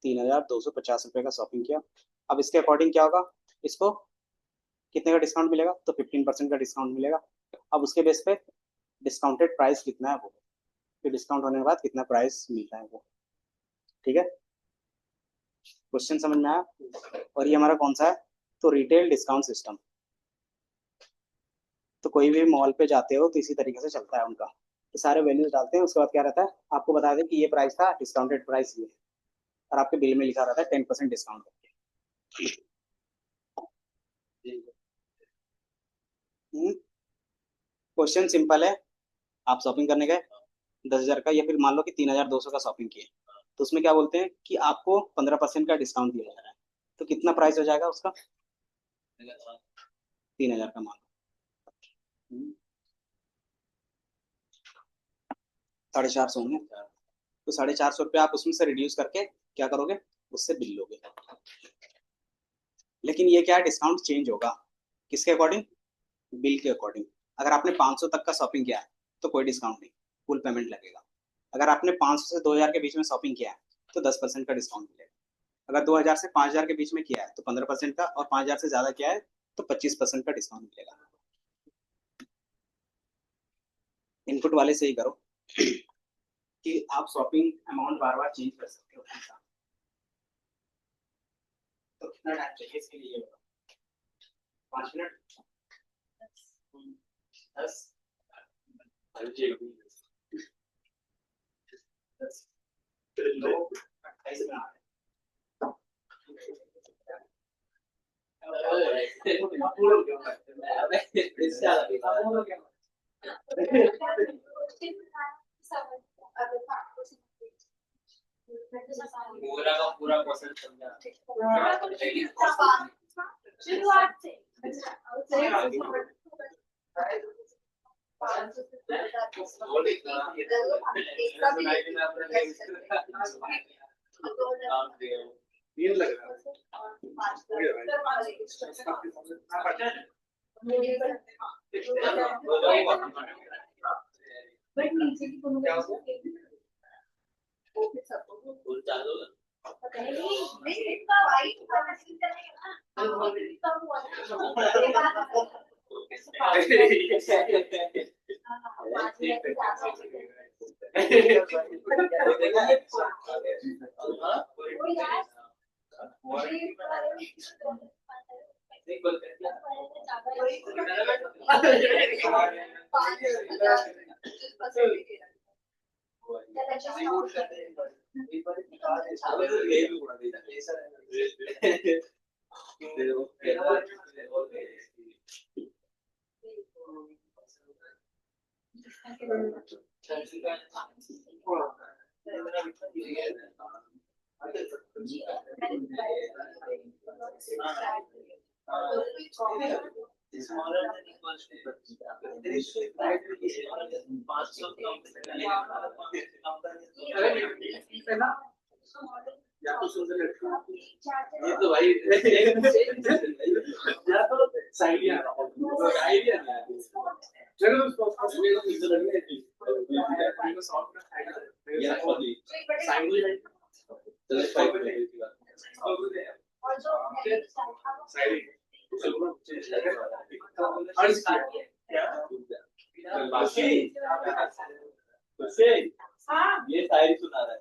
3250 रुपये का शॉपिंग किया। अब इसके अकॉर्डिंग क्या होगा इसको कितने का डिस्काउंट मिलेगा, तो 15% का डिस्काउंट मिलेगा। अब उसके बेस पे डिस्काउंटेड प्राइस कितना है वो, फिर डिस्काउंट होने के बाद कितना प्राइस मिलता है वो। ठीक है, क्वेश्चन समझ में आया। और ये हमारा कौन सा है, तो रिटेल डिस्काउंट सिस्टम। तो कोई भी मॉल पे जाते हो तो इसी तरीके से चलता है उनका, तो सारे वैल्यूज डालते हैं, उसके बाद क्या रहता है, आपको बता दें कि ये प्राइस था, डिस्काउंटेड प्राइस ये है, और आपके बिल में लिखा रहता है 10% डिस्काउंट। क्वेश्चन सिंपल है, आप शॉपिंग करने गए 10,000 का, या फिर मान लो कि 3,200 का शॉपिंग किए, तो उसमें क्या बोलते हैं कि आपको 15% का डिस्काउंट दिया जा रहा है, तो कितना प्राइस हो जाएगा उसका, 3,000 का मान लो, 450 होंगे, तो 450 रुपये आप उसमें से रिड्यूस करके क्या करोगे, उससे बिल लोगे। लेकिन ये क्या है, डिस्काउंट चेंज होगा किसके अकॉर्डिंग, बिल के अकॉर्डिंग। अगर आपने 500 तक का शॉपिंग किया है तो कोई डिस्काउंट नहीं, फुल पेमेंट लगेगा। अगर आपने 500 से 2,000 के बीच में शॉपिंग किया है तो 10% का डिस्काउंट मिलेगा। अगर 2,000 से 5,000 के बीच में किया है तो 15% का, और 5,000 से ज्यादा किया है तो 25% का डिस्काउंट मिलेगा। इनपुट वाले से ही करो कि आप शॉपिंग अमाउंट बार बार चेंज कर सकते हो ऐसा। तो कितना टाइम चाहिए इसके लिए, 5 मिनट, 10, 28 बना रहे पूरा का पूरा क्वेश्चन समझा। शुरुआत से ये तो भाई ये शायरी सुना रहा है।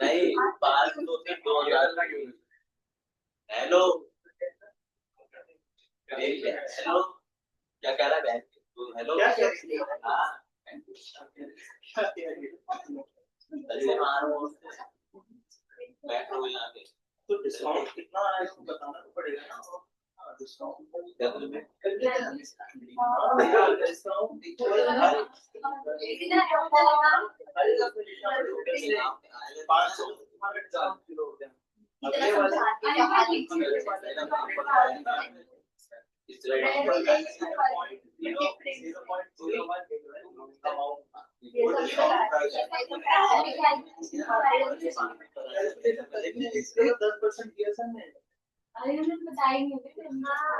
नहीं 500 से 2,000। हेलो हेलो क्या कह रहा है, हेलो हाँ बैठो यहाँ पे। तो डिस्काउंट कितना है इसको बताना तो पड़ेगा ना।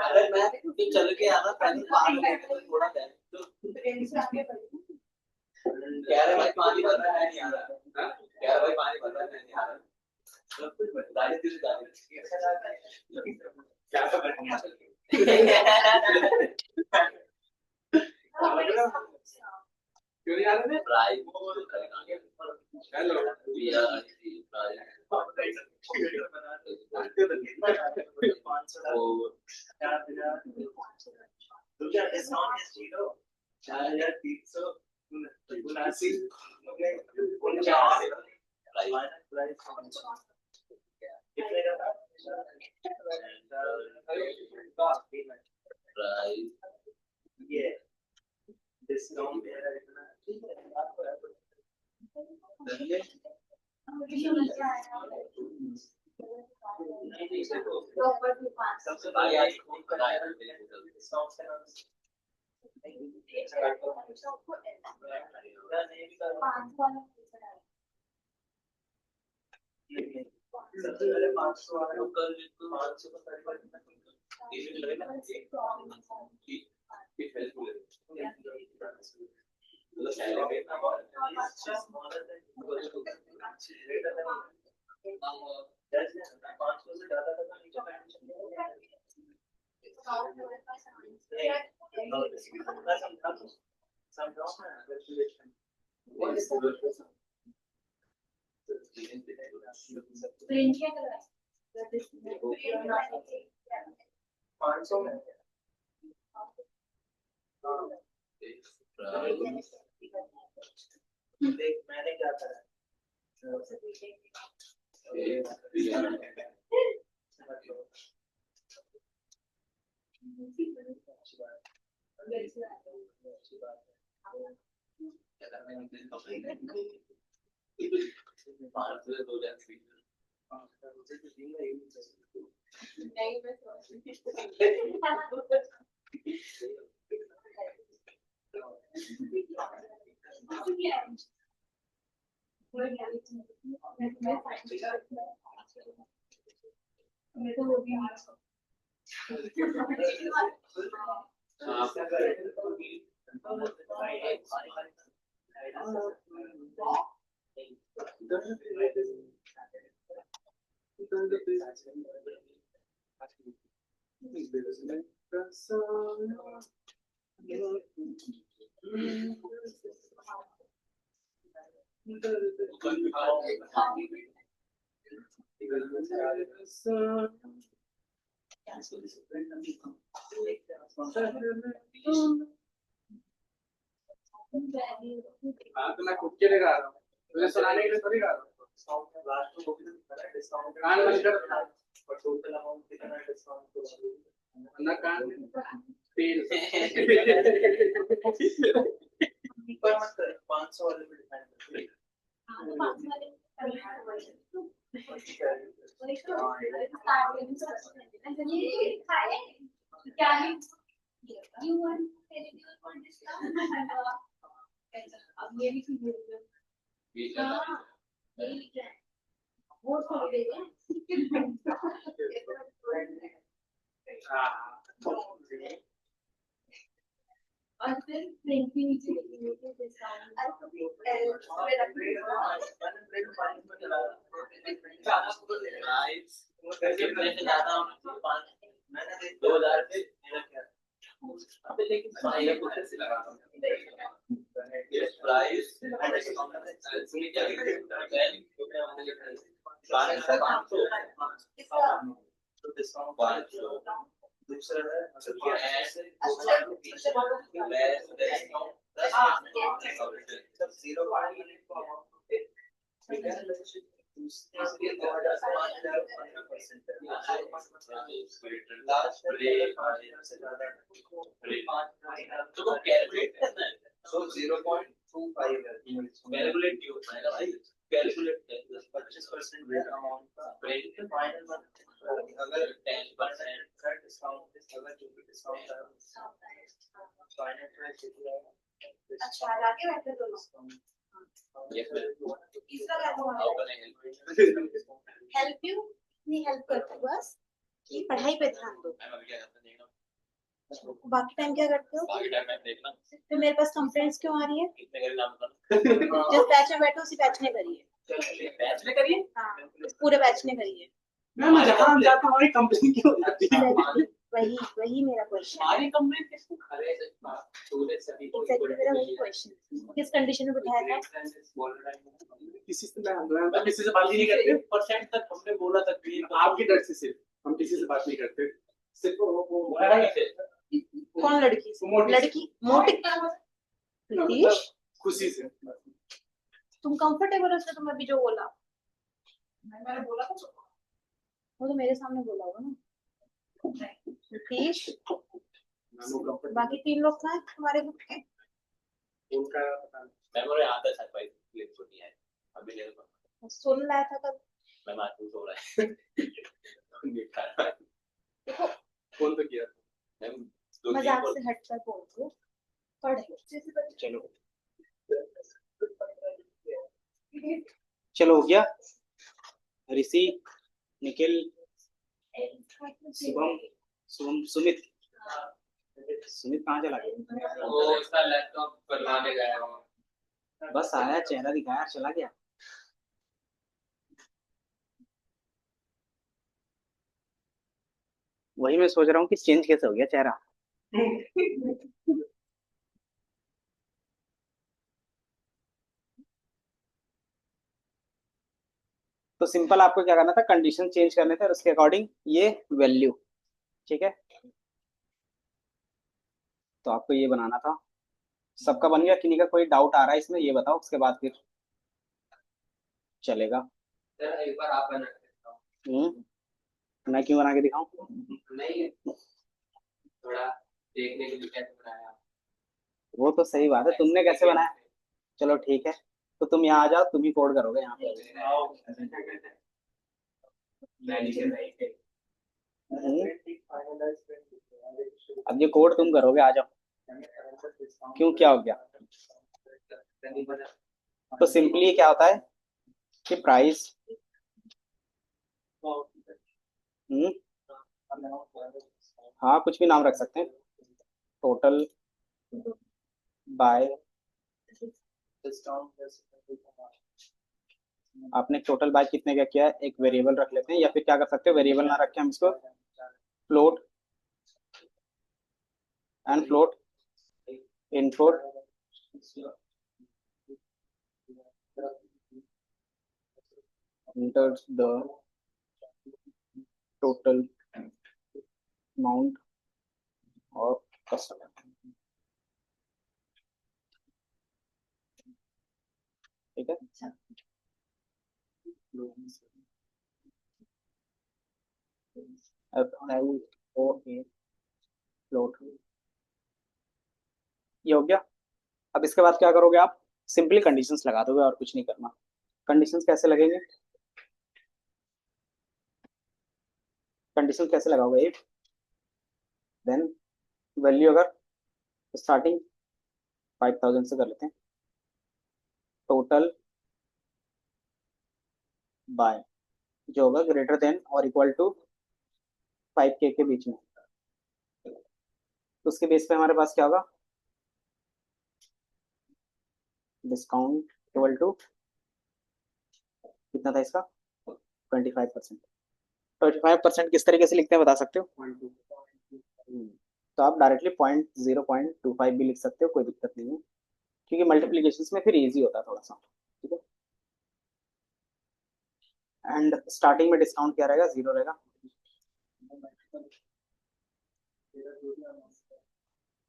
अगर मैं तो चल के आना पहले थोड़ा कह रहे भाई पानी भर रहा है नहीं आ रहा, कह रहे भाई पानी भर रहा है नहीं आ रहा, सब कुछ बता दे तेरे क्या कर रहे क्यों नहीं आ रहे प्राइस हेलो सबसे बढ़िया सबसे पहले 500 वाला कल 500 का परिवर्तन मैंने क्या करा तो मैं खुद के लिए गा रहा हूँ, मुझे सुनाने के लिए थोड़ी गा रहा हूँ। कान बंद कर और टोटल अमाउंट कितना डिस्काउंट ना कान तेल पर मत कर 500 वाले पे डिपेंड अब ये भी वो थोड़ी देर और फिर प्रिंट भी नीचे लिखेंगे डिस्काउंट मैंने 2000 पे लेकिन प्राइस दूसरा So 0.25 कैलकुलेट क्यों होता है भाई कैलकुलेट 25% वेट अमाउंट का फाइनल अगर 10% डिस्काउंट, अगर जो भी डिस्काउंट है अच्छा आगे बैठे तो तीसरा हेल्प यू नहीं हेल्प करते बस कि पढ़ाई पे ध्यान दो। बाकी टाइम क्या करते हो? तो मेरे पास कंप्लेंट्स क्यों आ रही है? जिस बैच में बैठो उसी बैच ने करी है। हाँ पूरे बैच ने करी है। मैम जहाँ हम जाते हैं हमारी कंपनी क्यों जाती है? वही मेरा क्वेश्चन। हमारी कंप्लेंट किसको खड़े एग्जैक्टली मेरा वही क्वेश्चन किस कंडीशन में बिठाया था? किसी से मैं किसी से बात ही नहीं करते परसेंट तक हमने बोला था कि आपकी डर से सिर्फ हम किसी से बात नहीं करते सिर्फ वो कौन लड़की से? लड़की मोटी प्रीतीश खुशी से तुम कंफर्टेबल हो? उसने तुम्हें अभी जो बोला मैंने बोला था वो तो मेरे सामने बोला होगा ना। प्रीतीश बाकी 3 लोग कहाँ हैं तुम्हारे ग्रुप के? उनका पता नहीं मेमोरी आता है भाई क्लिप छोटी है अभी ले लो सुन लाया था कल। मैं मार्केट हो रहा है देखो फोन तो किया मजाक से हटकर बोल दो पढ़े। चलो चलो हो गया। ऋषि, निखिल, शुभम, सुमित कहाँ चला गया? वो उसका लैपटॉप बनवाने गया हूँ बस आया, चेहरा दिखाया, चला गया। वही मैं सोच रहा हूँ कि चेंज कैसे हो गया चेहरा। तो सिंपल आपको क्या करना था, कंडीशन चेंज करने थे और उसके अकॉर्डिंग ये वैल्यू, ठीक है। तो आपको ये बनाना था। सबका बन गया? किन्हीं का कोई डाउट आ रहा है इसमें ये बताओ, उसके बाद फिर चलेगा। सर एक बार आप बना के दिखाओ। मैं क्यों बना के दिखाऊं? नहीं थोड़ा देखने के लिए कैसे बनाया वो तो सही बात है, तुमने कैसे बनाया? चलो ठीक है, तो तुम यहाँ आ जाओ, तुम ही कोड करोगे यहाँ पे। अब ये कोड तुम करोगे, आ जाओ। क्यों, क्या हो गया? तो सिंपली क्या होता है कि प्राइस हाँ कुछ भी नाम रख सकते हैं, टोटल बाय, आपने टोटल बाय कितने का किया है, एक वेरिएबल रख लेते हैं, या फिर क्या कर सकते हो, वेरिएबल ना रखें हम इसको float and float in float enters the total amount of customer, ठीक है। FLOA फ्लोट ये हो गया। अब इसके बाद क्या करोगे आप, सिंपली कंडीशंस लगा दोगे और कुछ नहीं करना। कंडीशंस कैसे लगेंगे, कंडीशन कैसे लगाओगे, इफ देन वैल्यू, अगर स्टार्टिंग 5000 से कर लेते हैं, टोटल बाय जो होगा ग्रेटर देन और इक्वल टू 5K के बीच में, तो उसके बेस पे हमारे पास क्या होगा, डिस्काउंट इक्वल टू कितना था इसका 25%। 25% किस तरीके से लिखते हैं बता सकते हो? तो आप डायरेक्टली 0.025 भी लिख सकते हो, कोई दिक्कत नहीं है, क्योंकि मल्टीप्लीकेशन में फिर इजी होता है थोड़ा सा, ठीक है। एंड स्टार्टिंग में डिस्काउंट क्या रहेगा, 0 रहेगा,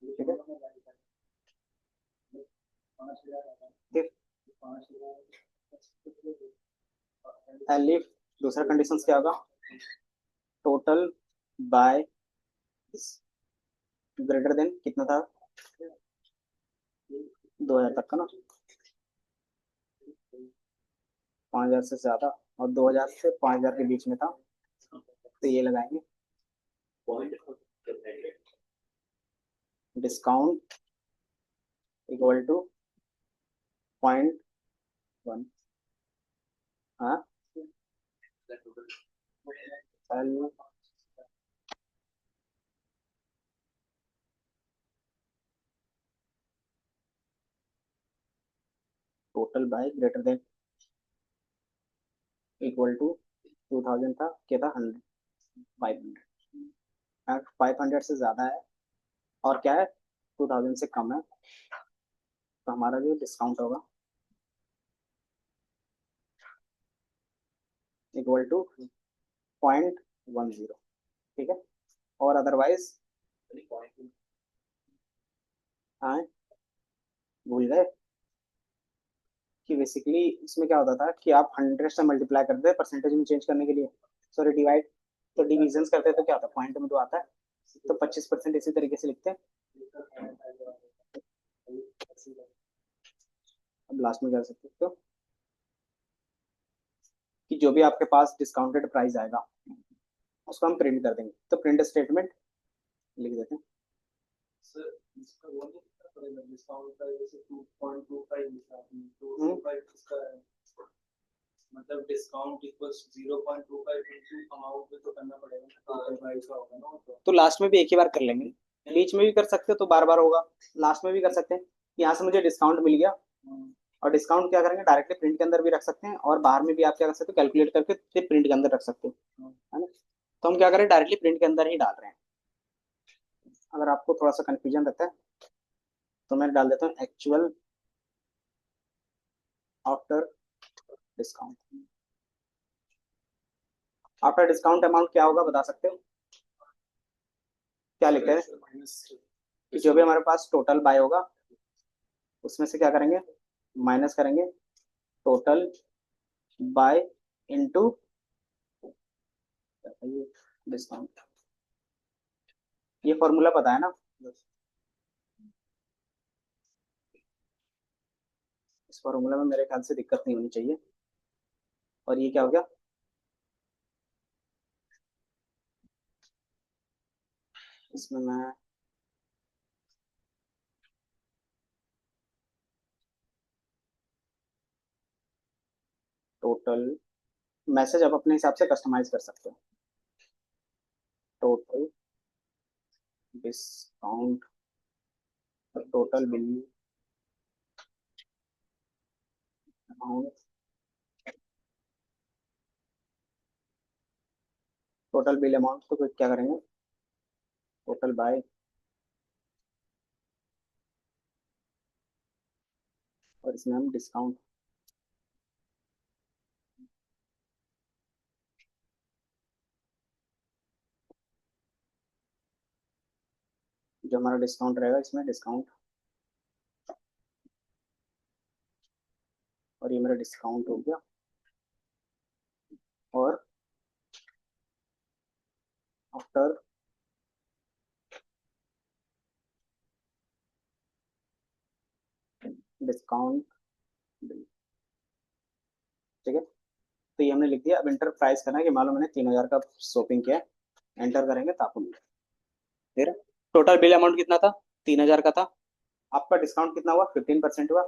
ठीक है। एलिफ दूसरा कंडीशन क्या होगा, टोटल बाय ग्रेटर देन कितना था, 2000 तक का ना, 5000 से ज्यादा और 2000 से 5000 के बीच में था, तो ये लगाएंगे पॉइंट डिस्काउंट इक्वल टू 0.1। हाँ L total by greater than equal to 2000 था, क्या था 100 500। 500 से ज़्यादा है और क्या है 2000 से कम है, तो हमारा जो डिस्काउंट होगा इक्वल टू 0.10। ठीक है, और अदरवाइज हाँ भूल गए कि बेसिकली इसमें क्या होता था कि आप 100 से मल्टीप्लाई करते थे परसेंटेज में चेंज करने के लिए, सॉरी डिवाइड, तो डिविजन करते हैं तो क्या होता है पॉइंट में तो आता है, तो 25% इसी तरीके से लिखते हैं। अब लास्ट में क्या कर सकते हो कि जो भी आपके पास डिस्काउंटेड प्राइस आएगा उसको हम प्रिंट कर देंगे, तो प्रिंट स्टेटमेंट लिख देते हैं। सर इसका वो नहीं कितना पड़ेगा डिस्काउंट का, जैसे 2.25 लिखा आपने, तो 25 इसका है, मतलब डिस्काउंट इक्वल्स 0.25 इनटू अमाउंट पे तो करना पड़ेगा ना, 25 का होगा ना, तो लास्ट में भी एक ही बार कर लेंगे, बीच में भी कर सकते हो तो बार बार होगा, लास्ट में भी कर सकते हैं। यहाँ से मुझे डिस्काउंट मिल गया और डिस्काउंट क्या करेंगे डायरेक्टली प्रिंट के अंदर भी रख सकते हैं और बाहर में भी आप क्या कर सकते हो कैलकुलेट करके फिर प्रिंट के अंदर रख सकते हो, है ना। तो हम क्या करें डायरेक्टली प्रिंट के अंदर ही डाल रहे हैं। अगर आपको थोड़ा सा कंफ्यूजन रहता है तो मैं डाल देता हूँ actual after discount. After discount amount क्या होगा बता सकते हो, क्या लिखते हैं कि जो भी हमारे पास टोटल बाय होगा उसमें से क्या करेंगे माइनस करेंगे टोटल बाय इनटू डिस्काउंट। ये फॉर्मूला पता है ना, इस फॉर्मूला में मेरे ख्याल से दिक्कत नहीं होनी चाहिए। और ये क्या हो गया इसमें मैं टोटल मैसेज आप अपने हिसाब से कस्टमाइज कर सकते हो, total discount total bill amount, total bill amount को फिर क्या करेंगे टोटल बाय और इसमें हम डिस्काउंट जो हमारा डिस्काउंट रहेगा इसमें डिस्काउंट और ये मेरा डिस्काउंट हो गया और आफ्टर डिस्काउंट बिल। ठीक है, तो ये हमने लिख दिया। अब इंटर प्राइस करना है कि मान लो मैंने 3000 का शॉपिंग किया, एंटर करेंगे तो आपको मिलेगा। फिर टोटल बिल अमाउंट कितना था 3000 का था, आपका डिस्काउंट कितना हुआ 15% हुआ,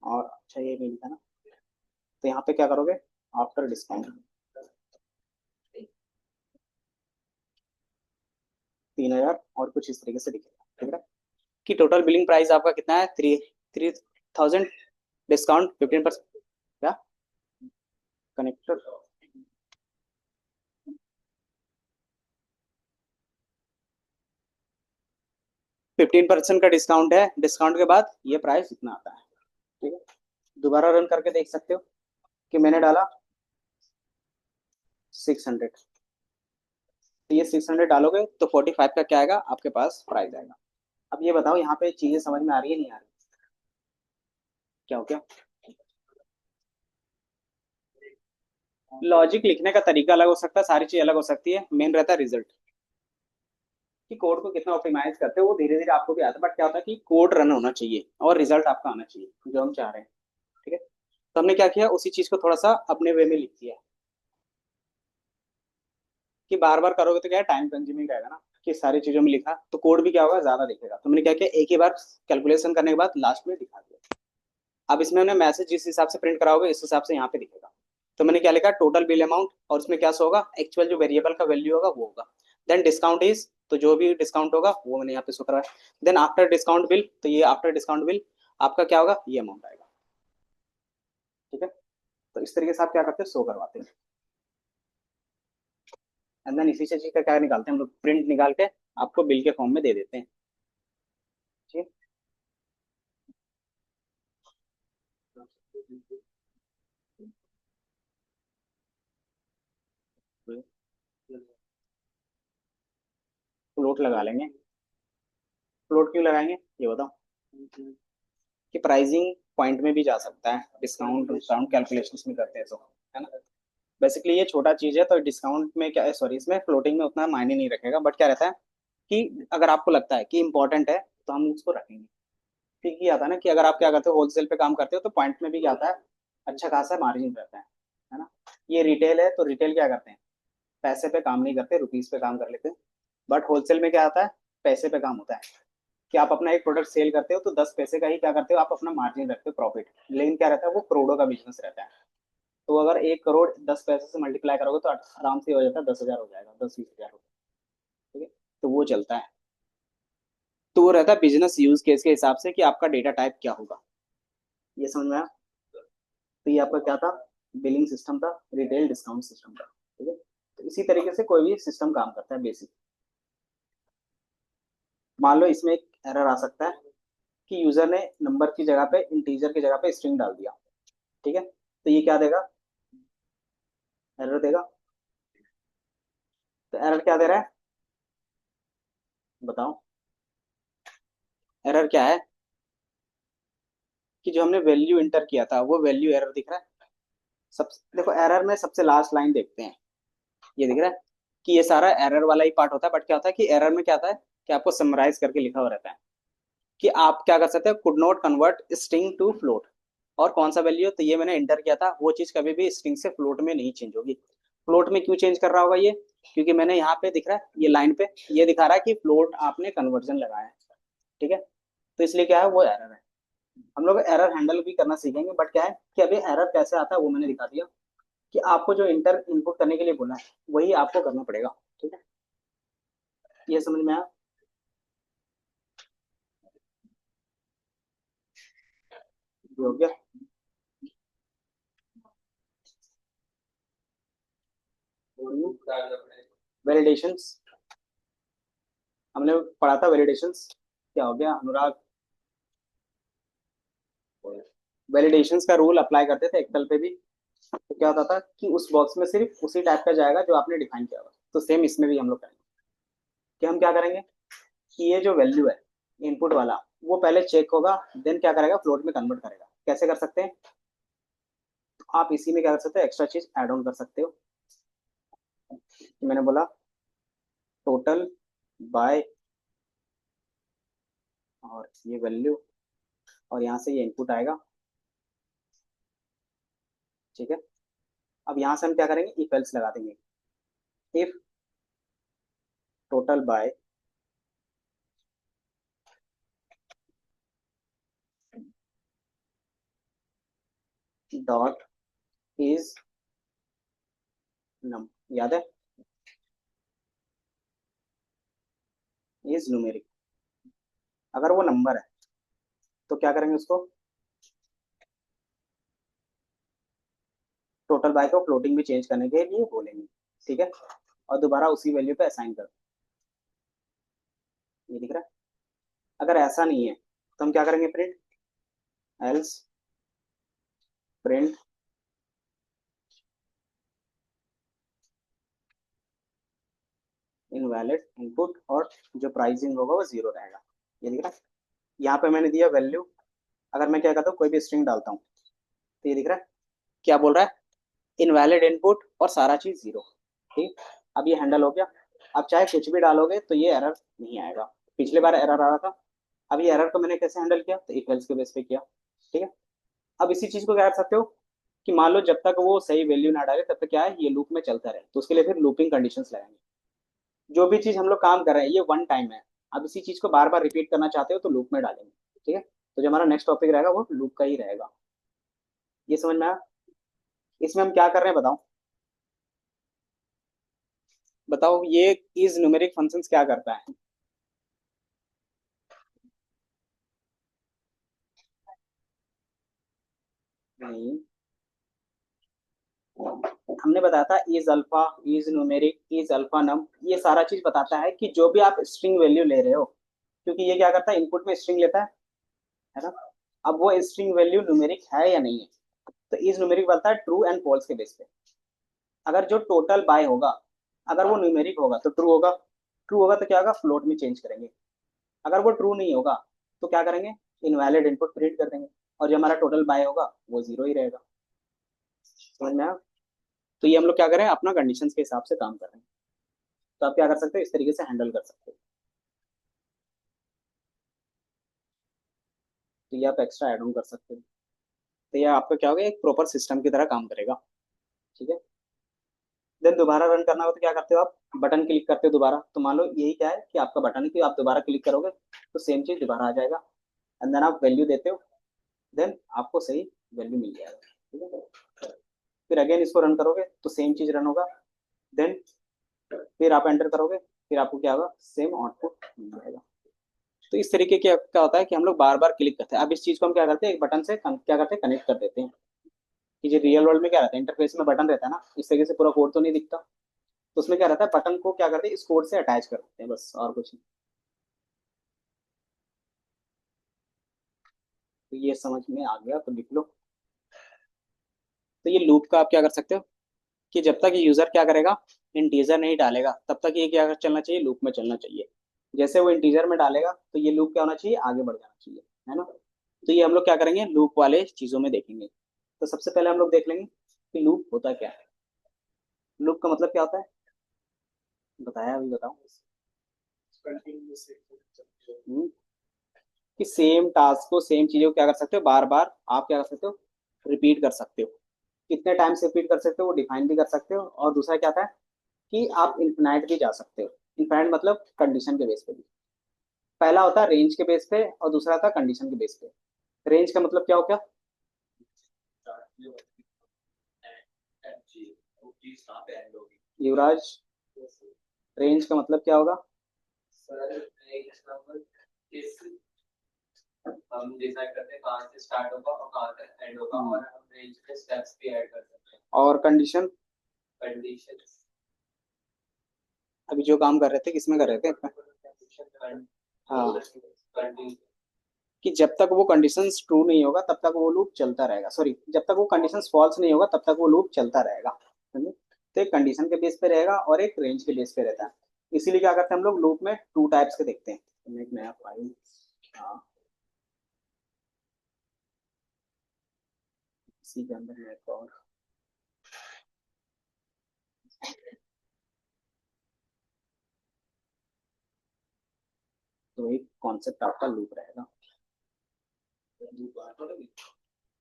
और अच्छा ये नहीं लिखा ना, तो यहाँ पे क्या करोगे आफ्टर डिस्काउंट 3000 और कुछ इस तरीके से लिखेगा। ठीक है कि टोटल बिलिंग प्राइस आपका कितना है 3000 डिस्काउंट 15%, क्या कनेक्टर 15% का डिस्काउंट है, डिस्काउंट के बाद ये प्राइस इतना आता है। ठीक है, दोबारा रन करके देख सकते हो कि मैंने डाला 600, तो ये 600 डालोगे तो 45 का क्या आएगा आपके पास प्राइस आएगा। अब ये बताओ यहाँ पे चीजें समझ में आ रही है नहीं आ रही, क्या हो क्या लॉजिक लिखने का तरीका अलग हो सकता है, सारी चीज अलग हो सकती है, मेन रहता है रिजल्ट कि कोड को कितना ऑप्टिमाइज करते हो वो धीरे धीरे आपको भी आता है, बट क्या होता है कि कोड रन होना चाहिए और रिजल्ट आपका आना चाहिए जो हम चाह रहे हैं। ठीक है, तो हमने क्या किया उसी चीज को थोड़ा सा अपने वे में लिख दिया कि बार बार करोगे तो क्या है, टाइम कंज्यूमिंग रहेगा ना, कि सारी चीजों में लिखा तो कोड भी क्या होगा, ज्यादा दिखेगा। तो मैंने क्या किया, एक ही बार कैलकुलेशन करने के बाद लास्ट में दिखा दिया। अब इसमें हमने मैसेज जिस हिसाब से प्रिंट कराओगे इस हिसाब से यहाँ पे दिखेगा। तो मैंने क्या लिखा, टोटल बिल अमाउंट, और उसमें क्या शो होगा, एक्चुअल जो वेरिएबल का वैल्यू होगा वो होगा। देन डिस्काउंट इज, तो जो भी डिस्काउंट होगा वो मैंने यहाँ पे शो करवाया। देन आफ्टर डिस्काउंट बिल, तो ये आफ्टर डिस्काउंट बिल आपका क्या होगा, ये अमाउंट आएगा। ठीक है, तो इस तरीके से आप क्या करते हैं, शो करवाते हैं। एंड देन इसी चीज का क्या निकालते हैं हम लोग, प्रिंट निकाल के आपको बिल के फॉर्म में दे देते हैं। ठीक है, फ्लोट लगा लेंगे। फ्लोट क्यों लगाएंगे ये बताओ, कि प्राइसिंग पॉइंट में भी जा सकता है, डिस्काउंट डिस्काउंट कैलकुलेशंस में करते हैं तो, है ना। बेसिकली ये छोटा चीज है, तो डिस्काउंट में क्या, सॉरी इसमें फ्लोटिंग में उतना मायने नहीं रखेगा, बट क्या रहता है कि अगर आपको लगता है कि इंपॉर्टेंट है तो हम उसको रखेंगे। ठीक ही आता है ना, कि अगर आप क्या करते हो, होलसेल पे काम करते हो तो पॉइंट में भी क्या आता है, अच्छा खासा मार्जिन रहता है ना। ये रिटेल है तो रिटेल क्या करते हैं, पैसे पे काम नहीं करते, रुपीज पे काम कर लेते हैं। बट होलसेल में क्या आता है, पैसे पे काम होता है, कि आप अपना एक प्रोडक्ट सेल करते हो तो 10 पैसे का ही क्या करते हो, आप अपना मार्जिन रखते हो, प्रॉफिट। लेकिन क्या रहता है, वो करोड़ों का बिजनेस रहता है। तो अगर 1 करोड़ 10 पैसे से मल्टीप्लाई करोगे तो आराम से हो जाता है, 10,000 हो जाएगा, 10-20,000 हो जाएगा। ठीक है, तो वो चलता है। तो वो रहता है बिजनेस यूज केस के हिसाब से कि आपका डेटा टाइप क्या होगा। ये समझ में आया। तो ये आपका क्या था, बिलिंग सिस्टम था, रिटेल डिस्काउंट सिस्टम था। ठीक है, तो इसी तरीके से कोई भी सिस्टम काम करता है बेसिक। मान लो इसमें एक एरर आ सकता है कि यूजर ने नंबर की जगह पे, इंटीजर की जगह पे स्ट्रिंग डाल दिया। ठीक है, तो ये क्या देगा, एरर देगा। तो एरर क्या दे रहा है बताओ, एरर क्या है, कि जो हमने वैल्यू इंटर किया था वो वैल्यू एरर दिख रहा है। सब देखो, एरर में सबसे लास्ट लाइन देखते हैं, ये दिख रहा है कि ये सारा एरर वाला ही पार्ट होता है। बट क्या होता है कि एरर में क्या आता है, कि आपको समराइज करके लिखा हुआ रहता है कि आप क्या कर सकते हैं, could not convert string to float. और कौन सा वैल्यू, तो ये मैंने इंटर किया था, वो चीज कभी भी स्ट्रिंग से फ्लोट में नहीं चेंज होगी। फ्लोट में क्यों चेंज कर रहा होगा ये, क्योंकि मैंने यहाँ पे दिख रहा है, ये लाइन पे ये दिखा रहा है कि फ्लोट आपने कन्वर्जन लगाया है। ठीक है, तो इसलिए क्या है, वो एरर है। हम लोग एरर हैंडल भी करना सीखेंगे, बट क्या है कि अभी एरर कैसे आता है वो मैंने दिखा दिया, कि आपको जो इंटर इनपुट करने के लिए बोला है वही आपको करना पड़ेगा। ठीक है, ये समझ में आया। ये हो गया। वैलिडेशंस, हमने पढ़ा था वैलिडेशंस, क्या हो गया अनुराग, वैलिडेशंस का रूल अप्लाई करते थे एक्सेल पे भी। तो क्या होता था कि उस बॉक्स में सिर्फ उसी टाइप का जाएगा जो आपने डिफाइन किया हुआ। तो सेम इसमें भी हम लोग करेंगे, कि हम क्या करेंगे, कि ये जो वैल्यू है इनपुट वाला, वो पहले चेक होगा, देन क्या करेगा, फ्लोट में कन्वर्ट करेगा। कैसे कर सकते हैं, तो आप इसी में क्या कर सकते हो, एक्स्ट्रा चीज ऐड ऑन कर सकते हो। कि मैंने बोला टोटल बाय, और ये वैल्यू, और यहाँ से ये इनपुट आएगा। ठीक है, अब यहाँ से हम क्या करेंगे, इफ एल्स लगा देंगे। If total by dot is num, याद है, इज न्यूमेरिक। अगर वो नंबर है तो क्या करेंगे, उसको टोटल बाय को फ्लोटिंग में चेंज करने के लिए बोलेंगे। ठीक है, और दोबारा उसी वैल्यू पे असाइन कर, ये दिख रहा है। अगर ऐसा नहीं है तो हम क्या करेंगे, print else print invalid input, और जो प्राइसिंग होगा वो 0 रहेगा। ये दिख रहा है, यहाँ पे मैंने दिया वैल्यू। अगर मैं क्या करता हूँ, कोई भी स्ट्रिंग डालता हूँ तो ये दिख रहा है, क्या बोल रहा है, इनवैलिड इनपुट और सारा चीज 0। ठीक, अब ये हैंडल हो गया। अब चाहे कुछ भी डालोगे तो ये एरर नहीं आएगा। पिछले बार एरर आ रहा था, अब ये एरर को मैंने कैसे हैंडल किया, तो इक्वल्स के बेस पे किया। ठीक है, अब इसी चीज को क्या कर सकते हो, कि मान लो जब तक वो सही वैल्यू ना डाले तब तक क्या है, ये लूप में चलता रहे, तो उसके लिए फिर लूपिंग कंडीशंस लगाएंगे। जो भी चीज हम लोग काम कर रहे हैं ये वन टाइम है, अब इसी चीज को बार बार रिपीट करना चाहते हो तो लूप में डालेंगे। ठीक है, तो जो हमारा नेक्स्ट टॉपिक रहेगा वो लूप का ही रहेगा। ये समझ में आया? इसमें हम क्या कर रहे हैं बताओ, बताओ ये इज न्यूमेरिक फंक्शंस क्या करता है? नहीं, हमने बताया था is alpha, is numeric, is alpha num, ये सारा चीज बताता है कि जो भी आप स्ट्रिंग वैल्यू ले रहे हो, क्योंकि ये क्या करता है, इनपुट में स्ट्रिंग लेता है ना, अब वो स्ट्रिंग वैल्यू न्यूमेरिक है या नहीं है, तो इज न्यूमेरिक बनता है ट्रू एंड फॉल्स के बेस पे। अगर जो टोटल बाय होगा अगर वो न्यूमेरिक होगा तो ट्रू होगा, ट्रू होगा तो क्या होगा, फ्लोट में चेंज करेंगे। अगर वो ट्रू नहीं होगा तो क्या करेंगे, इनवैलिड इनपुट प्रिंट कर देंगे, और जो हमारा टोटल बाय होगा वो जीरो ही रहेगा। समझ में आया? तो ये हम लोग क्या करें, अपना कंडीशंस के हिसाब से काम कर रहे हैं। तो आप क्या कर सकते हो, इस तरीके से हैंडल कर सकते हो। तो ये आप एक्स्ट्रा एड ऑन कर सकते हो। तो ये आपका क्या होगा, एक प्रॉपर सिस्टम की तरह काम करेगा। ठीक है, देन दोबारा रन करना हो तो क्या करते हो, आप बटन क्लिक करते हो दोबारा, तो मान लो यही क्या है कि आपका बटन है कि आप दोबारा क्लिक करोगे तो सेम चीज दोबारा आ जाएगा, एंड देन आप वैल्यू देते हो, देन आपको सही वैल्यू मिल जाएगा। ठीक है, फिर अगेन इसको रन करोगे तो सेम चीज रन होगा, देन फिर आप एंटर करोगे, फिर आपको क्या होगा, सेम आउटपुट मिल जाएगा। तो इस तरीके के क्या होता है कि हम लोग बार बार क्लिक करते हैं। अब इस चीज को हम क्या करते हैं, एक बटन से क्या करते हैं, कनेक्ट कर देते हैं। कि जो रियल वर्ल्ड में क्या रहता है, इंटरफेस में बटन रहता है ना, इस तरीके से पूरा कोड तो नहीं दिखता, तो उसमें क्या रहता है, बटन को क्या करते हैं, इस कोड से अटैच कर देते हैं, बस और कुछ नहीं। तो ये समझ में आ गया तो लिख लो। तो ये लूप का आप क्या कर सकते हो कि जब तक यूजर क्या करेगा, इंटीजर नहीं डालेगा तब तक ये क्या चलना चाहिए, लूप में चलना चाहिए। जैसे वो इंटीजर में डालेगा तो ये लूप क्या होना चाहिए, आगे बढ़ जाना चाहिए, है ना। तो ये हम लोग क्या करेंगे, लूप वाले चीजों में देखेंगे। तो सबसे पहले हम लोग देख लेंगे कि लूप होता क्या है। लूप का मतलब क्या होता है, बताया अभी, बताओ। कंटिन्यूस हम्म, कि सेम टास्क को, सेम चीजों को क्या कर सकते हो, बार बार आप क्या कर सकते हो, रिपीट कर सकते हो। कितने टाइम से रिपीट कर सकते हो वो डिफाइन भी कर सकते हो, और दूसरा क्या था कि आप इन्फिनाइट भी जा सकते हो। इन्फिनाइट मतलब कंडीशन के बेस पे भी। पहला होता है रेंज के बेस पे और दूसरा था कंडीशन के बेस पे। रेंज का मतलब क्या हो गया, युवराज, रेंज का मतलब क्या होगा, सर इस हम डिसाइड करते हैं कहाँ से स्टार्ट होगा और कहाँ तक एंड होगा, और हम रेंज के स्टेप्स भी ऐड कर सकते हैं। और कंडीशन, कंडीशंस, अभी जो काम कर रहे थे किसमें कर रहे थे, हाँ, कंडीशन, कि जब तक वो कंडीशंस ट्रू नहीं होगा तब तक वो लूप चलता रहेगा, सॉरी जब तक वो कंडीशंस फॉल्स नहीं होगा तब तक वो लूप चलता रहेगा, समझे? तो एक कंडीशन के बेस पे रहेगा और एक रेंज के बेस पे रहता है। इसीलिए क्या करते हैं हम लोग लूप में टू टाइप्स के देखते हैं। तो एक नया फाइल, हाँ, इसी के अंदर है एक और, तो एक कॉन्सेप्ट आपका लूप रहेगा।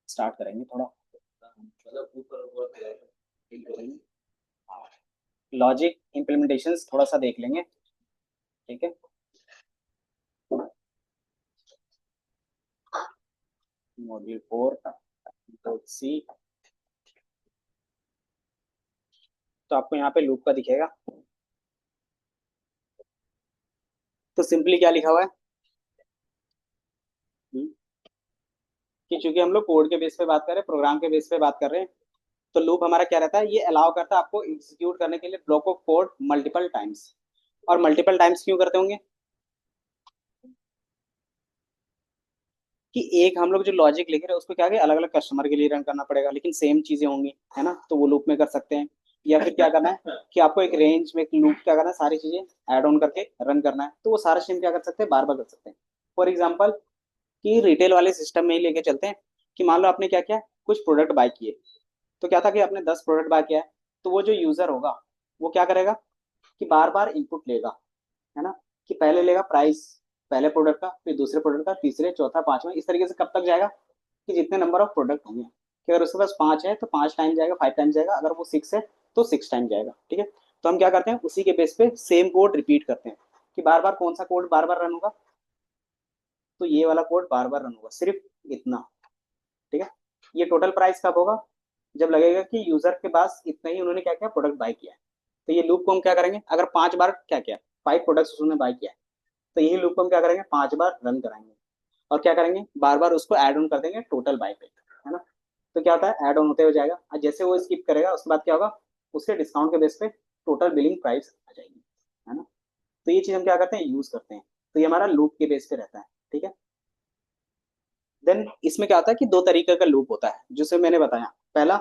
स्टार्ट करेंगे थोड़ा, मतलब ऊपर लॉजिक इम्प्लीमेंटेशंस थोड़ा सा देख लेंगे। ठीक है, मॉड्यूल 4 सी, तो आपको यहाँ पे लूप का दिखेगा। तो सिंपली क्या लिखा हुआ है, हम्म, कि चूंकि हम लोग कोड के बेस पे बात कर रहे हैं, प्रोग्राम के बेस पे बात कर रहे हैं, तो लूप हमारा क्या रहता है, ये अलाउ करता है आपको एग्जीक्यूट करने के लिए block of code multiple times. और मल्टीपल टाइम्स क्यों करते होंगे, कि एक हम लोग जो लॉजिक लिख रहे हैं उसको क्या है, अलग अलग कस्टमर के लिए रन करना पड़ेगा, लेकिन सेम चीजें होंगी, है ना, तो वो लूप में कर सकते हैं। या फिर क्या करना है कि आपको एक रेंज में एक लूप क्या करना है, सारी चीजें ऐड ऑन करके रन करना है, तो वो सारा चीज क्या कर सकते हैं, बार बार कर सकते हैं। फॉर एग्जाम्पल कि रिटेल वाले सिस्टम में ही लेके चलते हैं, कि मान लो आपने क्या किया, कुछ प्रोडक्ट बाय किए, तो क्या था कि आपने 10 प्रोडक्ट बाय किया है, तो वो जो यूजर होगा वो क्या करेगा कि बार बार इनपुट लेगा, है ना, कि पहले लेगा प्राइस पहले प्रोडक्ट का, फिर दूसरे प्रोडक्ट का, तीसरे, चौथा, पांचवा, इस तरीके से कब तक जाएगा कि जितने नंबर ऑफ प्रोडक्ट होंगे। कि अगर उसके पास 5 है तो 5 टाइम जाएगा, 5 टाइम जाएगा, अगर वो 6 है तो 6 टाइम जाएगा। ठीक है, तो हम क्या करते हैं, उसी के बेस पे सेम कोड रिपीट करते हैं कि बार बार कौन सा कोड बार बार रन होगा, तो ये वाला कोड बार बार रन होगा, सिर्फ इतना। ठीक है, ये टोटल प्राइस कब होगा, जब लगेगा कि यूजर के पास इतना ही उन्होंने क्या किया, प्रोडक्ट बाय किया है। तो ये लूप को हम क्या करेंगे, अगर 5 बार क्या किया, 5 प्रोडक्ट्स उसने बाय किया है, तो यही लूप को हम क्या करेंगे, 5 बार रन कराएंगे और क्या करेंगे, बार बार उसको ऐड ऑन कर देंगे टोटल बाय पे, है ना। तो क्या होता है, ऐड ऑन होते हुए जाएगा और जैसे वो स्किप करेगा उसके बाद क्या होगा, उसके डिस्काउंट के बेस पे टोटल बिलिंग प्राइस आ जाएगी, है ना। तो ये चीज हम क्या करते हैं, यूज करते हैं। तो ये हमारा लूप के बेस पे रहता है। ठीक है, देन इसमें क्या होता है कि दो तरीके का लूप होता है, जिसे मैंने बताया, पहला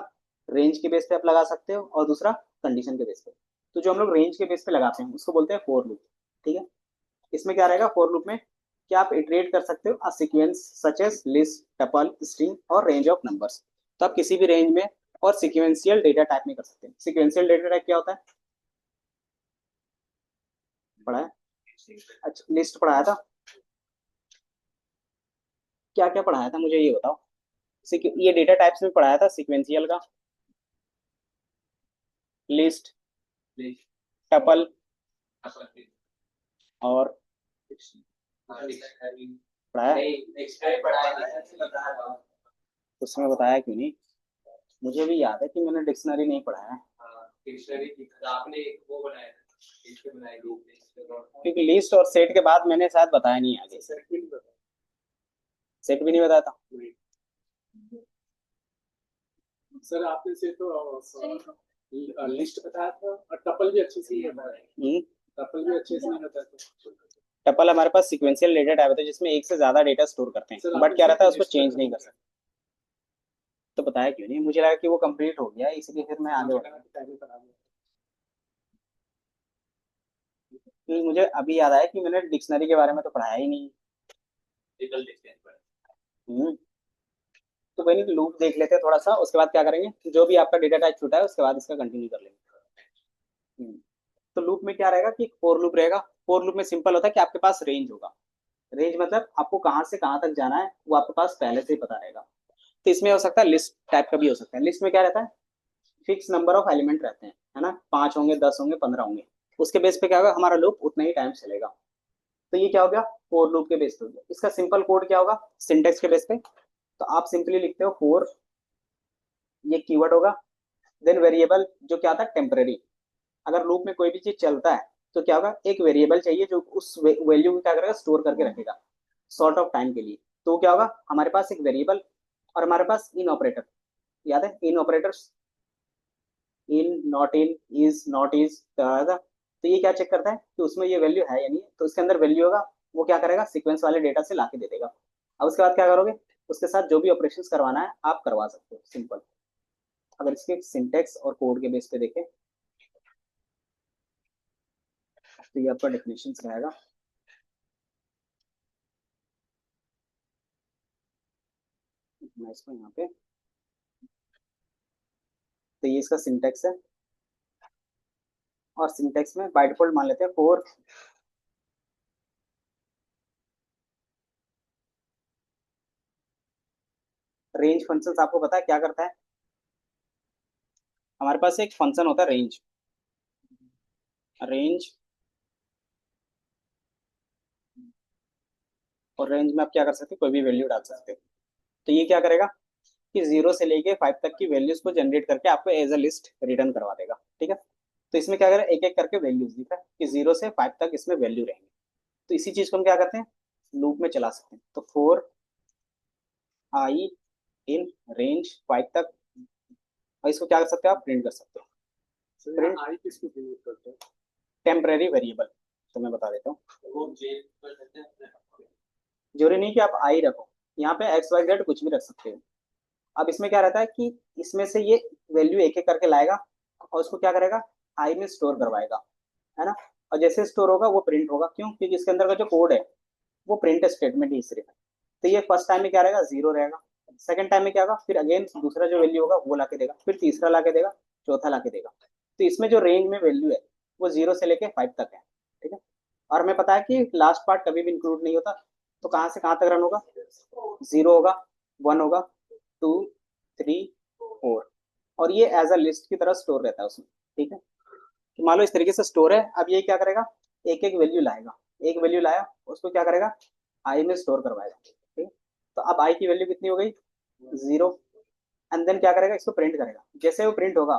रेंज के बेस पे आप लगा सकते हो और दूसरा कंडीशन के बेस पे। तो जो हम लोग रेंज के बेस पे लगाते हैं उसको बोलते हैं फॉर लूप। ठीक है, इसमें क्या रहेगा, फॉर लूप में कि आप इटरेट कर सकते हो a sequence such as list, tuple, string और रेंज ऑफ नंबर्स। तो आप किसी भी रेंज में और सीक्वेंशियल डेटा टाइप में कर सकते हैं। सीक्वेंशियल डेटा टाइप क्या होता है, पढ़ा है, अच्छा लिस्ट पढ़ाया था, क्या क्या पढ़ाया था मुझे ये बताओ। ये डेटा टाइप्स में पढ़ाया था, सीक्वेंशियल का, लिस्ट, टपल और पढ़ाया है? उसमें बताया क्यों नहीं, मुझे भी याद है कि मैंने डिक्शनरी नहीं पढ़ा है, आपने वो बनाया था, लिस्ट बनाई थी, क्योंकि लिस्ट और सेट के बाद मैंने शायद बताया नहीं आगे, सेट भी नहीं बताया था। सर आपने से तो लिस्ट बताया था और टपल भी अच्छे से नहीं बताया, टपल भी अच्छे से नहीं बताया था। टपल हमारे पास सीक्वेंशियल डेटा टाइप होता है जिसमें एक से ज्यादा डेटा स्टोर करते हैं, बट क्या रहता है उसको चेंज नहीं कर सकते। तो बताया क्यों नहीं, मुझे लगा कि वो कंप्लीट हो गया इसलिए फिर मैं आगे बढ़ा, क्योंकि मुझे अभी याद आया कि मैंने डिक्शनरी के बारे में तो पढ़ाया ही नहीं। हम्म, तो कोई नहीं, लूप देख लेते हैं थोड़ा सा, उसके बाद क्या करेंगे, जो भी आपका डेटा टाइप छूटा है उसके बाद इसका कंटिन्यू कर लेंगे। तो लूप में क्या रहेगा कि फॉर लूप रहेगा। फॉर लूप में सिंपल होता है कि आपके पास रेंज होगा, रेंज मतलब आपको कहाँ से कहाँ तक जाना है वो आपके पास पहले से ही पता रहेगा। तो इसमें हो सकता है लिस्ट टाइप का भी हो सकता है। लिस्ट में क्या रहता है, फिक्स नंबर ऑफ एलिमेंट रहते हैं, है ना, 5 होंगे, 10 होंगे, 15 होंगे, उसके बेस पे क्या होगा, हमारा लूप उतना ही टाइम चलेगा। तो ये क्या हो गया, फॉर लूप के बेस पे हो गया। इसका सिंपल कोड क्या होगा, सिंटेक्स के बेस पे, तो आप सिंपली लिखते हो फॉर, ये कीवर्ड होगा, देन वेरिएबल जो क्या था टेम्पररी, अगर लूप में कोई भी चीज चलता है तो क्या होगा, एक वेरिएबल चाहिए जो उस वैल्यू को क्या करेगा, स्टोर करके रखेगा शॉर्ट ऑफ टाइम के लिए। तो क्या होगा, हमारे पास एक वेरिएबल और हमारे पास इन ऑपरेटर, याद है in operators, in, not in, is, not is, तो ये क्या चेक करता है कि उसमें ये वैल्यू है या नहीं, तो उसके अंदर वैल्यू होगा, वो क्या करेगा, सीक्वेंस वाले डेटा से लाके दे देगा। अब उसके बाद क्या करोगे, उसके साथ जो भी ऑपरेशंस करवाना है आप करवा सकते हो, सिंपल। अगर इसके सिंटेक्स और कोड के बेस पे देखें तो ये आपका डेफिनेशन रहेगा। मैं इसको यहाँ पे, तो ये इसका सिंटेक्स है, और सिंटेक्स में बाय डिफॉल्ट मान लेते हैं फॉर रेंज फंक्शन। आपको पता है क्या करता है, हमारे पास एक फंक्शन होता है रेंज, रेंज, और रेंज में आप क्या कर सकते हो, कोई भी वैल्यू डाल सकते हो। तो ये क्या करेगा कि 0 से लेके 5 तक की वैल्यूज को जनरेट करके आपको एज अ लिस्ट रिटर्न करवा देगा। ठीक है, तो इसमें क्या करेगा, एक एक करके वैल्यूज दिख रहा है कि 0 से 5 तक इसमें वैल्यू रहेंगे। तो इसी चीज को हम क्या करते हैं, लूप में चला सकते हैं। तो फोर आई इन रेंज 5 तक, और इसको क्या कर सकते हो, आप प्रिंट कर सकते हो। प्रिंट आई किसको प्रिंट करते हैं, टेम्परेरी वेरिएबल, तो मैं बता देता हूँ, वो जेल कर सकते हैं। जरूरी नहीं कि आप आई रखो, यहाँ पे एक्स वाई जेड कुछ भी रख सकते हो। अब इसमें क्या रहता है कि इसमें से ये वैल्यू एक एक करके लाएगा और उसको क्या करेगा, आई में स्टोर करवाएगा, है ना। और जैसे स्टोर होगा वो प्रिंट होगा, क्यों, क्योंकि इसके अंदर का जो कोड है वो प्रिंट स्टेटमेंट ही सिर्फ है। तो ये फर्स्ट टाइम में क्या रहेगा, 0 रहेगा, सेकंड टाइम में क्या होगा, फिर अगेन दूसरा जो वैल्यू होगा वो लाके देगा, फिर तीसरा लाके देगा, चौथा लाके देगा। तो इसमें जो रेंज में वैल्यू है वो 0 से लेके 5 तक है। ठीक है, और हमें पता है कि लास्ट पार्ट कभी भी इंक्लूड नहीं होता, तो कहाँ से कहाँ तक रन होगा, 0 होगा, 1 होगा, 2, 3, और ये एज अ लिस्ट की तरह स्टोर रहता है उसमें, ठीक है। तो मान लो इस तरीके से स्टोर है। अब ये क्या करेगा, एक एक वैल्यू लाएगा, एक वैल्यू लाया उसको क्या करेगा, आई में स्टोर करवाएगा, ठीक है। तो अब आई की वैल्यू कितनी हो गई, 0। एंड देन क्या करेगा, इसको प्रिंट करेगा। जैसे वो प्रिंट होगा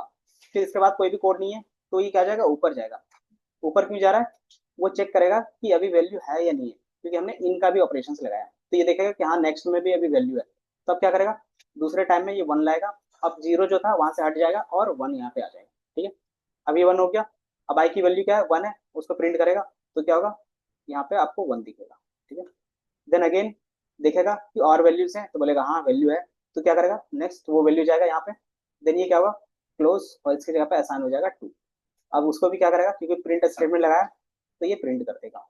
फिर इसके बाद कोई भी कोड नहीं है, तो ये क्या जाएगा, ऊपर जाएगा। ऊपर क्यों जा रहा है, वो चेक करेगा कि अभी वैल्यू है या नहीं है, क्योंकि हमने इनका भी ऑपरेशन लगाया है। तो ये देखेगा कि हाँ नेक्स्ट में भी अभी वैल्यू है। तब क्या करेगा, दूसरे टाइम में ये 1 लाएगा। अब 0 जो था वहां से हट जाएगा और 1 यहाँ पे आ जाएगा, ठीक है। अब ये 1 हो गया। अब आई की वैल्यू क्या है, 1 है, उसको प्रिंट करेगा। तो क्या होगा, यहाँ पे आपको 1 दिखेगा, ठीक है। देन अगेन देखेगा कि और वैल्यूज हैं, तो बोलेगा हाँ वैल्यू है। तो क्या करेगा, नेक्स्ट वो वैल्यू जाएगा यहाँ पे। देन ये क्या होगा, क्लोज, और इसकी जगह पे असाइन हो जाएगा 2। अब उसको भी क्या करेगा, क्योंकि प्रिंट स्टेटमेंट लगाया तो ये प्रिंट कर देगा।